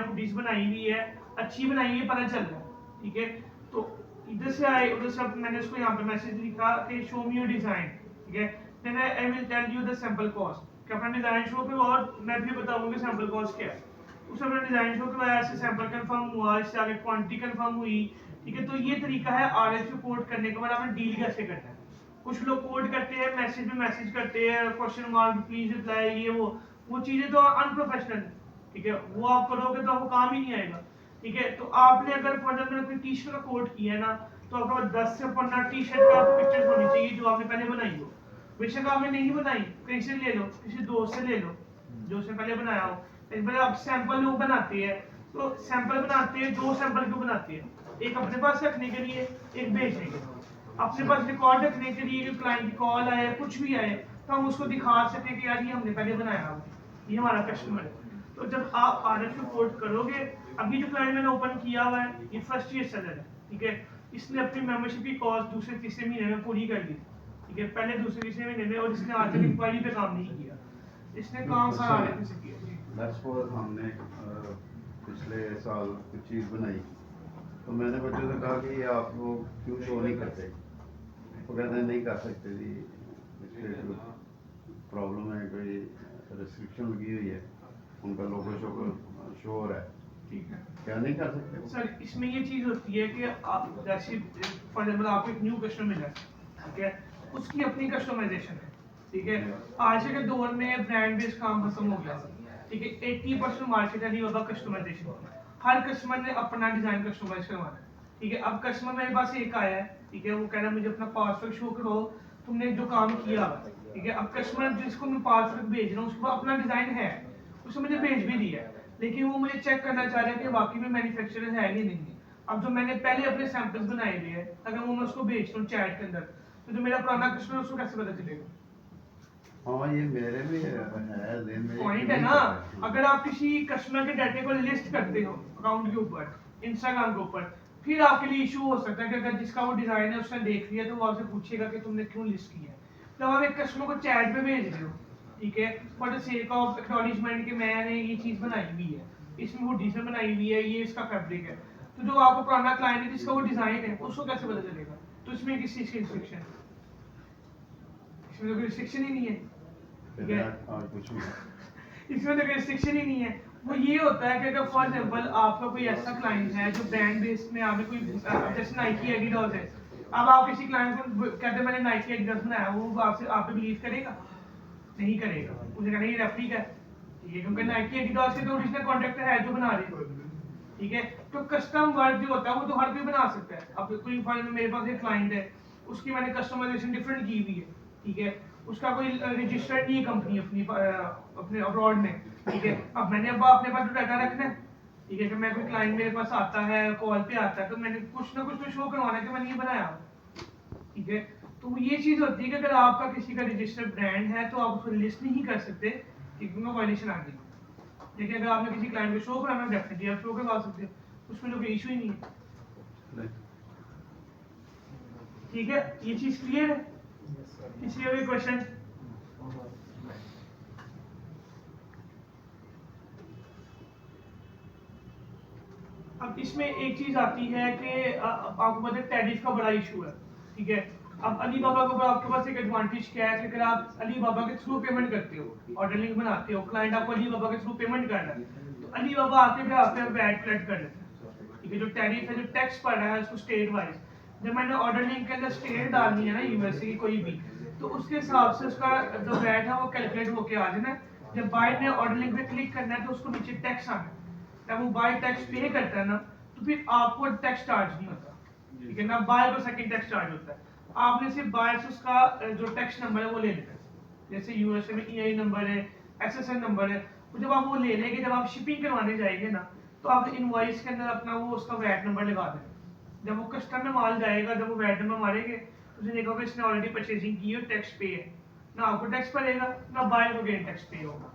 हुडीज बनाई हुई है, अच्छी बनाई है, पता चल रहा है, ठीक है। तो इधर से आए, उधर से मैंने उसको यहाँ पे मैसेज लिखा कि शो मी योर डिजाइन, ठीक है। Then I will tell you the sample cost, कि अपना डिजाइन शो करो और मैं भी बताऊंगा कि सैंपल कॉस्ट क्या है। उसने अपना डिजाइन शो करवाया, ऐसे सैंपल कंफर्म हुआ, इससे आगे क्वांटिटी कंफर्म हुई, ठीक है। तो ये तरीका है RFQ कोड करने के बाद आपने डील कैसे करना है। कुछ लोग कोड करते हैं, मैसेज में मैसेज करते हैं, क्वेश्चन मार्क प्लीज रिप्लाई, ये वो चीजें तो अनप्रोफेशनल है, ठीक है। वो आप करोगे तो आपको काम ही नहीं आएगा, ठीक है। तो आपने अगर फर्दर में कोई टी-शर्ट का कोड किया है ना, तो आपके पास 10 से 15 टी शर्ट का पिक्चर्स होनी चाहिए जो आपने पहले बनाई हो। बेशक आपने नहीं बनाई, कहीं से ले लो, किसी दोस्त से ले लो जो उसने पहले बनाया हो। लेकिन पहले आप सैंपल लोग बनाते हैं, तो सैंपल बनाते हैं, 2 सैंपल क्यों बनाते हैं? एक अपने पास रखने के लिए, एक बेचने के लिए। अपने पास रिकॉर्ड रखने के लिए, क्लाइंट की कॉल आए, कुछ भी आए, तो हम उसको दिखा सकें कि यार ये हमने पहले बनाया हो, ये हमारा कस्टमर है। तो जब आप RF रिपोर्ट करोगे, अभी जो क्लाइंट मैंने ओपन किया हुआ है ये फर्स्ट ईयर सेलर है, ठीक है। इसने अपनी मेंबरशिप की कॉस्ट दूसरे तीसरे महीने में पूरी कर ली, ठीक है, पहले दूसरे तीसरे महीने में, और इसने आज तक इंक्वायरी पे काम नहीं किया, इसने काम सारा RF से किया। लेट्स सपोज हमने पिछले साल कुछ चीज़ बनाई, तो मैंने बच्चों से कहा कि आप लोग क्यों शो नहीं करते, वो कहते हैं नहीं कर सकते जी, इसके प्रॉब्लम है, कोई रिस्ट्रिक्शन लगी हुई है, उनका लोगो शो हो रहा है, ठीक है क्या नहीं कर सकते? सर, इसमें ये चीज़ होती है कि आप जैसे फॉर एग्जाम्पल आपको एक न्यू कस्टमर मिला है, ठीक है, उसकी अपनी कस्टमाइजेशन है, ठीक है। आज के दौर में ब्रांड बेस्ड काम खत्म हो गया, ठीक है। 80% मार्केट अलीबाबा कस्टमाइजेशन, हर कस्टमर ने अपना डिजाइन कस्टमाइज करवाना है, ठीक है। अब कस्टमर मेरे पास एक आया है, ठीक है, वो कह रहा है मुझे अपना पासवर्ड शो करो, तुमने जो काम किया, ठीक है। अब कस्टमर जिसको मैं पासवर्ड भेज रहा हूँ उसको अपना डिजाइन है, उसने मुझे भेज भी दिया है, लेकिन वो मुझे चेक करना चाह रहा है कि वाकई में मैन्युफैक्चरर है कि नहीं है। अब जो मैंने पहले अपने सैंपल्स बनाए हुए हैं, अगर वो मैं उसको भेजता हूँ चैट के अंदर, तो जो मेरा पुराना कस्टमर उसको कैसे पता चलेगा? हाँ, ये मेरे भी है ज़हन में, पॉइंट है ना। अगर आप किसी कस्टमर के डाटे को लिस्ट करते हो अकाउंट के ऊपर, इंस्टाग्राम के ऊपर, फिर आपके लिए इशू हो सकता है कि अगर जिसका वो डिजाइन है उसने देख लिया तो वो आपसे पूछेगा कि तुमने क्यों लिस्ट किया है। जब आप एक कस्टमर को चैट पे भेज रहे हो, ठीक है, for the sake of acknowledgement कि मैंने ये चीज बनाई हुई है, इसमें हुडी से बनाई हुई है, ये इसका फैब्रिक है, तो जो आपको पुराना क्लाइंट है जिसका वो डिजाइन है उसको कैसे पता चलेगा? तो इसमें किस चीज की रिस्ट्रिक्शन है? इसमें तो कोई रिस्ट्रिक्शन ही नहीं है, ठीक है। कुछ भी इसमें तो कोई रिस्ट्रिक्शन ही नहीं है। वो ये होता है कि अगर फॉर एग्जांपल आपका कोई ऐसा क्लाइंट है जो ब्रांड बेस्ड में आपने कोई जैसे नाइकी एडिडास है, अब आप किसी क्लाइंट को कहते हैं मैंने नाइकी एडिडास बनाया, वो आपसे आप पे बिलीव करेगा? नहीं करेगा, मुझे कहना ये रेप्लिका है, ठीक है, क्योंकि नाइकी एडिडास के तो ओरिजिनल कॉन्ट्रैक्टर है जो बना रहे हैं, ठीक है। तो कस्टम वर्क जो होता है वो तो हर कोई बना सकता है। अब कोई फॉर मेरे पास एक क्लाइंट है, उसकी मैंने कस्टमाइजेशन डिफरेंट की हुई है, ठीक है, उसका कोई रजिस्टर्ड नहीं है कंपनी अपने अब्रॉड में, ठीक है। अब मैंने अपने पास डाटा रखना है, ठीक है, कि मैं कोई क्लाइंट मेरे पास आता है, कॉल पे आता है, तो मैंने कुछ ना कुछ तो शो करवाना है कि मैंने ये बनाया, ठीक है। तो ये चीज होती है कि अगर आपका किसी का रजिस्टर्ड ब्रांड है तो आप उसको लिस्ट नहीं कर सकते क्योंकि वायलेशन आ गई। लेकिन अगर आपने किसी क्लाइंट को शो कराना, डेफिनेटली आप शो करवा सकते हैं, उसमें तो कोई इशू ही नहीं है, ठीक है। ये चीज क्लियर है? किसी और क्वेश्चन? अब इसमें एक चीज आती है कि आपको पता है टैरिफ का बड़ा इशू है, ठीक है। अब अलीबाबा के ऊपर आपके पास एक एडवांटेज क्या है कि अगर आप अलीबाबा के थ्रू पेमेंट करते हो, ऑर्डर लिंक बनाते हो, क्लाइंट आपको अलीबाबा के थ्रू पेमेंट कर रहा है, तो अलीबाबा आके फिर आप पे वैट कलेक्ट कर लेते हैं, ठीक है। जो टैरिफ है, जो टैक्स पड़ रहा है उसको स्टेट वाइज, जब मैंने ऑर्डर लिंक के अंदर स्टेट डालनी है ना यूएसए की कोई भी, तो उसके हिसाब से उसका जो वैट है वो कैलकुलेट होके आ जाना है। जब बाय ने ऑर्डर लिंक पे क्लिक करना है तो उसको नीचे टैक्स आना है, जब वो बाय टैक्स पे करता है ना तो फिर आपको टैक्स चार्ज नहीं होता, ठीक है ना। बाय को सेकंड टैक्स चार्ज होता है, आपने सिर्फ बाय से उसका जो टैक्स नंबर है वो ले लेना है, जैसे यूएसए में ईआई नंबर है, एसएसएन नंबर है, तो जब आप वो ले लेंगे, जब आप शिपिंग करवाने जाएंगे ना तो आप इनवॉइस के अंदर अपना वो उसका वैट नंबर लगा देना। जब वो कस्टमर में माल जाएगा, जब वो वैट नंबर मारेंगे तो उसे देखोगे इसने ऑलरेडी परचेजिंग की है, टैक्स पे है, ना आपको टैक्स पड़ेगा ना बाय को गेन टैक्स पे होगा,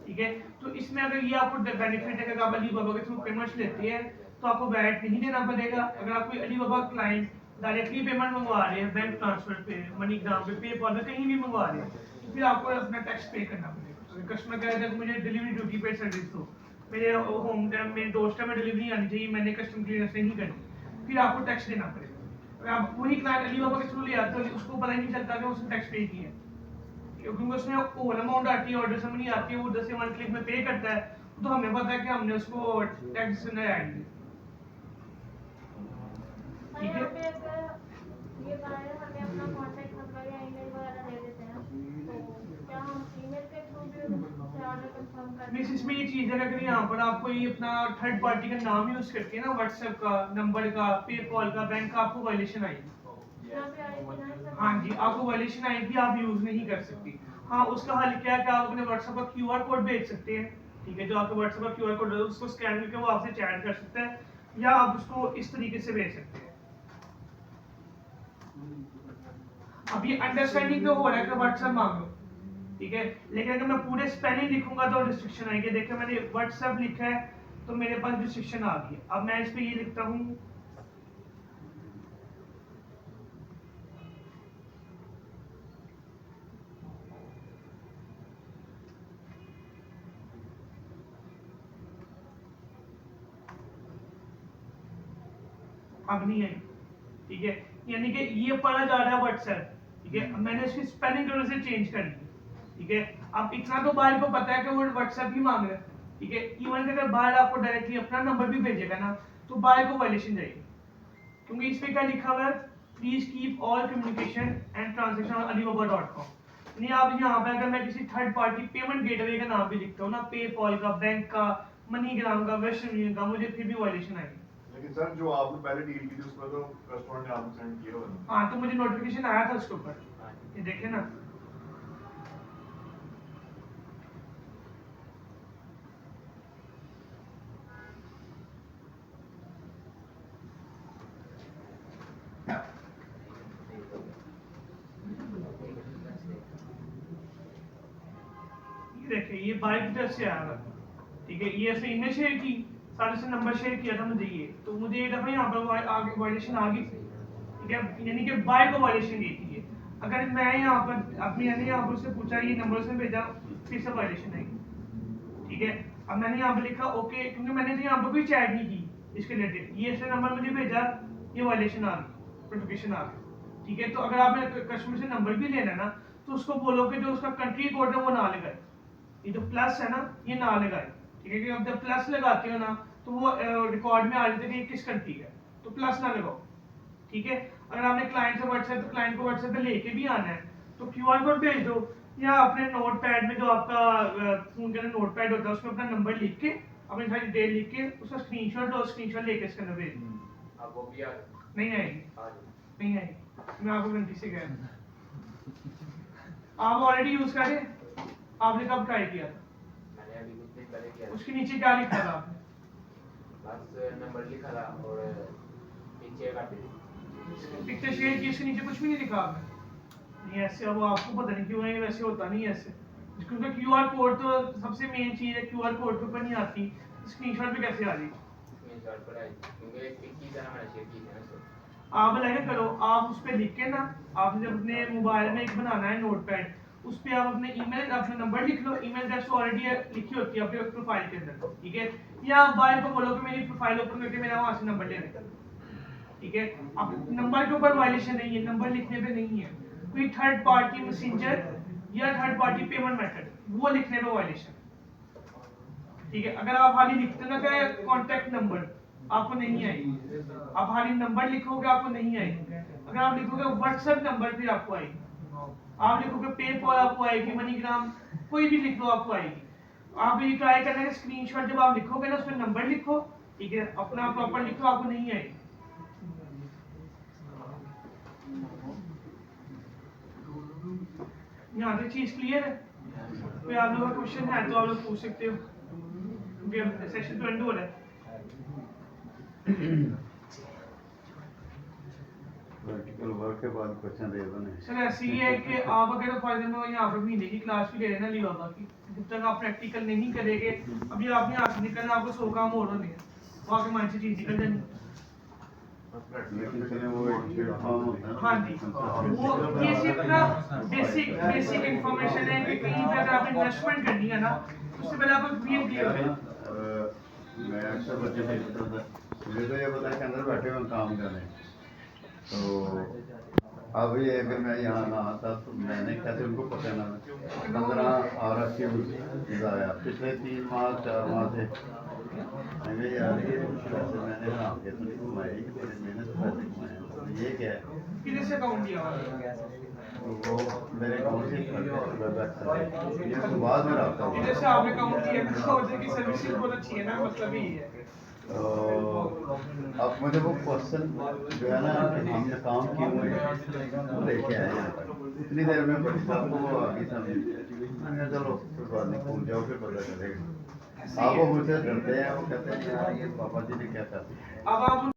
ठीक है। तो इसमें अगर ये आपको बेनिफिट है कि आप अलीबाबा के थ्रू पेमेंट्स लेते हैं तो आपको वैट नहीं देना पड़ेगा। अगर आप कोई अलीबाबा क्लाइंट डायरेक्टली पेमेंट मंगवा रहे हैं, बैंक ट्रांसफर पे, मनीग्राम पे, पेपॉल पे, कहीं भी मंगवा रहे हैं, तो फिर आपको अपना टैक्स पे करना पड़ेगा। अगर कस्टमर कह रहा है मुझे डिलीवरी ड्यूटी पे सर्विस दो, मेरे होम टाइम मेरे डोर स्टेप में डिलीवरी आनी चाहिए, मैंने कस्टम क्लियरेंस नहीं करनी, फिर आपको टैक्स देना पड़ेगा। अगर आप वही क्लाइंट अलीबाबा के थ्रू ले आते हो उसको पता ही नहीं चलता कि उसने टैक्स पे किया है, क्योंकि उसमें होल अमाउंट आती है, ऑर्डर समझ नहीं आती है, वो 10 से 1 क्लिक में पे करता है, तो हमें पता है कि हमने उसको टैक्स नहीं ऐड किया, ठीक है। ये बारे हमें अपना कांटेक्ट नंबर या ईमेल वगैरह दे देते हैं, तो क्या हम ईमेल के थ्रू भी ऑर्डर कंफर्म हम कर मिस इसमें ये चीज़ है कि अगर यहाँ पर आप कोई अपना थर्ड पार्टी का नाम यूज करके ना व्हाट्सएप का, नंबर का, पेपॉल का, बैंक का, आपको वायलेशन आएगी। यहाँ पे आएगी ना सब। हाँ जी, आपको वायलेशन आएगी, आप यूज नहीं कर सकती। हाँ, उसका हल क्या है कि आप अपने व्हाट्सएप का क्यूआर कोड भेज सकते हैं। ठीक है, जो आपका व्हाट्सएप का क्यूआर कोड है उसको स्कैन करके वो आपसे चैट कर सकता है, या आप उसको इस तरीके से भेज सकते हैं। अब ये अंडरस्टैंडिंग तो हो रहा है कि व्हाट्सएप मांगो, ठीक है, लेकिन अगर मैं पूरे स्पेलिंग लिखूंगा तो रिस्ट्रिक्शन आएगी। देखिए मैंने व्हाट्सएप लिखा है तो मेरे पास रिस्ट्रिक्शन आ गई। अब मैं इस पे ये लिखता हूँ, अब नहीं आई। ठीक है, यानी कि ये पढ़ा जा रहा है व्हाट्सएप। ठीक है, अब मैंने इसकी स्पेलिंग थोड़ी सी चेंज कर दी। ठीक है, अब इतना तो बाहर को पता है कि वो व्हाट्सएप ही मांग रहा है। ठीक है, इवन अगर बाहर आपको डायरेक्टली अपना नंबर भी भेजेगा ना तो बाहर को वायलेशन जाएगी, क्योंकि इस पे क्या लिखा हुआ है, please keep all communication and transaction on alibaba.com। नहीं, आप यहाँ पे अगर मैं किसी थर्ड पार्टी पेमेंट गेटवे का नाम भी लिखता हूँ ना, पेपॉल का, बैंक का, मनीग्राम का, वेस्टर्न यूनियन का, मुझे फिर भी वायलेशन आएगी। लेकिन सर जो आपने पहले डील की थी उसमें तो कस्टमर ने आपको सेंड किया होगा। हाँ, तो मुझे नोटिफिकेशन आया था उसके ऊपर, ये देखे ना। ये देखिए, ये बाइक की तरफ से आया था। ठीक है, ये ऐसे इमेज शेयर की, सारे से नंबर शेयर किया था मुझे ये, तो मुझे एक दफा यहाँ पर आगे वायलेशन आ गई थी। ठीक है, यानी कि बाय को वायलेशन गई थी ये। अगर मैं यहाँ पर अपनी यानी यहाँ पर उससे पूछा, ये नंबर से भेजा, फिर से वायलेशन आएगी। ठीक है, अब मैंने यहाँ पर लिखा ओके, क्योंकि मैंने तो यहाँ पर कोई चैट नहीं की इसके रिलेटेड, ये ऐसे नंबर मुझे भेजा, ये वायलेशन आ गई, नोटिफिकेशन आ गई। ठीक है, तो अगर आपने कस्टमर से नंबर भी लेना है ना तो उसको बोलो कि जो उसका कंट्री कोड है वो ना लगाए, ये जो प्लस है ना ये ना लगाए। ठीक है, क्योंकि जब प्लस लगाते हो ना तो वो रिकॉर्ड में आ जाता है कि ये किस कंट्री का है, तो प्लस ना लगाओ। ठीक है, अगर आपने क्लाइंट से व्हाट्सएप, तो क्लाइंट को व्हाट्सएप पे लेके भी आना है तो क्यूआर कोड भेज दो, या अपने नोट पैड में जो आपका फोन का नोट पैड होता है उसमें अपना नंबर लिख के, अपनी सारी डिटेल लिख के उसका स्क्रीनशॉट और स्क्रीनशॉट लेके इसके अंदर भेज दो। अब वो भी नहीं आएगी, नहीं आएगी, मैं आपको गलती से कह रहा हूँ। आप ऑलरेडी यूज करें, आपने कब ट्राई किया था? मैंने अभी कुछ दिन पहले किया उसके नीचे क्या लिखा था आपने? बस नंबर लिखा था और पीछे काटी पिक्चर शेयर की, इसके नीचे कुछ भी नहीं लिखा आपने? नहीं, ऐसे अब आपको पता नहीं क्यों है, वैसे होता नहीं है ऐसे, क्योंकि क्यूआर कोड तो सबसे मेन चीज है, क्यूआर कोड के ऊपर नहीं आती, स्क्रीनशॉट पे कैसे आ जाएगी? स्क्रीनशॉट पर आई क्योंकि एक पिक की तरह मैंने शेयर की थी ना सर। आप लगे करो, आप उस पर लिख के ना, आपने जब अपने मोबाइल में एक बनाना है नोटपैड, उस पे आप अपने ईमेल, अपना नंबर लिख लो, ईमेल एड्रेस ऑलरेडी लिखी होती है अपने प्रोफाइल के अंदर। ठीक है, या आप बाहर को बोलो कि मेरी प्रोफाइल ओपन करके मेरा वहां से नंबर ले लें। ठीक है, अब नंबर के ऊपर वायलेशन नहीं है, नंबर लिखने पे नहीं है, कोई थर्ड पार्टी मैसेंजर या थर्ड पार्टी पेमेंट मेथड वो लिखने पे वायलेशन। ठीक है, अगर आप खाली लिखते ना कि कॉन्टैक्ट नंबर, आपको नहीं आएगी। आप खाली नंबर लिखोगे आपको नहीं आएगी। अगर आप लिखोगे व्हाट्सएप नंबर फिर आपको आएगी। आप लिखोगे पेपॉल आपको आएगी, मनीग्राम, कोई भी लिख लो आपको आएगी। आप ये ट्राई करना है, स्क्रीनशॉट जब आप लिखोगे ना उसमें नंबर लिखो, ठीक है, अपना प्रॉपर लिखो, आपको नहीं आएगी। यहाँ से चीज क्लियर है? कोई आप लोगों का क्वेश्चन है तो आप लोग पूछ सकते हो, क्योंकि अब सेशन तो एंड हो रहा है। प्रैक्टिकल वर्क के बाद क्वेश्चन दे दो नहीं। सर ऐसे ही है कि आप अगर फॉर एग्जाम्पल यहाँ पर महीने की क्लास भी ले रहे हैं ना अलीबाबा की, जब तक आप प्रैक्टिकल नहीं करेंगे, अभी आपने यहाँ से निकलना, आपको 100 काम और होने हैं, वो आपके माइंड से चीज निकल जानी। लेकिन चले वो एक प्लेटफॉर्म होता है। हाँ जी, वो ये सिर्फ ना बेसिक इंफॉर्मेशन है कि कहीं पे अगर आपने इन्वेस्टमेंट करनी है ना, उससे पहले आपको क्लियर हो। मैं अक्सर बच्चे से पूछता था, मुझे तो ये पता है कि अंदर बैठे हुए काम कर रहे हैं, तो अब ये अगर मैं यहाँ ना आता तो मैंने कैसे उनको पता ना 15 और 80 आया पिछले 3 माह 4 माह से। मैंने यार ये पैसे मैंने हराम के तो नहीं कमाए, बड़ी मेहनत से पैसे कमाए, ये क्या है? किधर से अकाउंट दिया हुआ है? वो मेरे अकाउंट से करते ये तो बाद में रखता हूँ। जैसे आपने काउंट किया तो उधर की सर्विसेज बहुत अच्छी है ना, मतलब यही है। तो अब मुझे वो क्वेश्चन जो है ना कि हमने काम क्यों है वो लेके आए यहाँ पर। इतनी देर में बड़ी साहब को वो आगे समझ मैंने कहा चलो कोई बात नहीं, पूछ जाओ फिर पता चलेगा। आप वो मुझसे डरते हैं, वो कहते हैं यार ये पापा जी ने क्या कर दिया। अब आप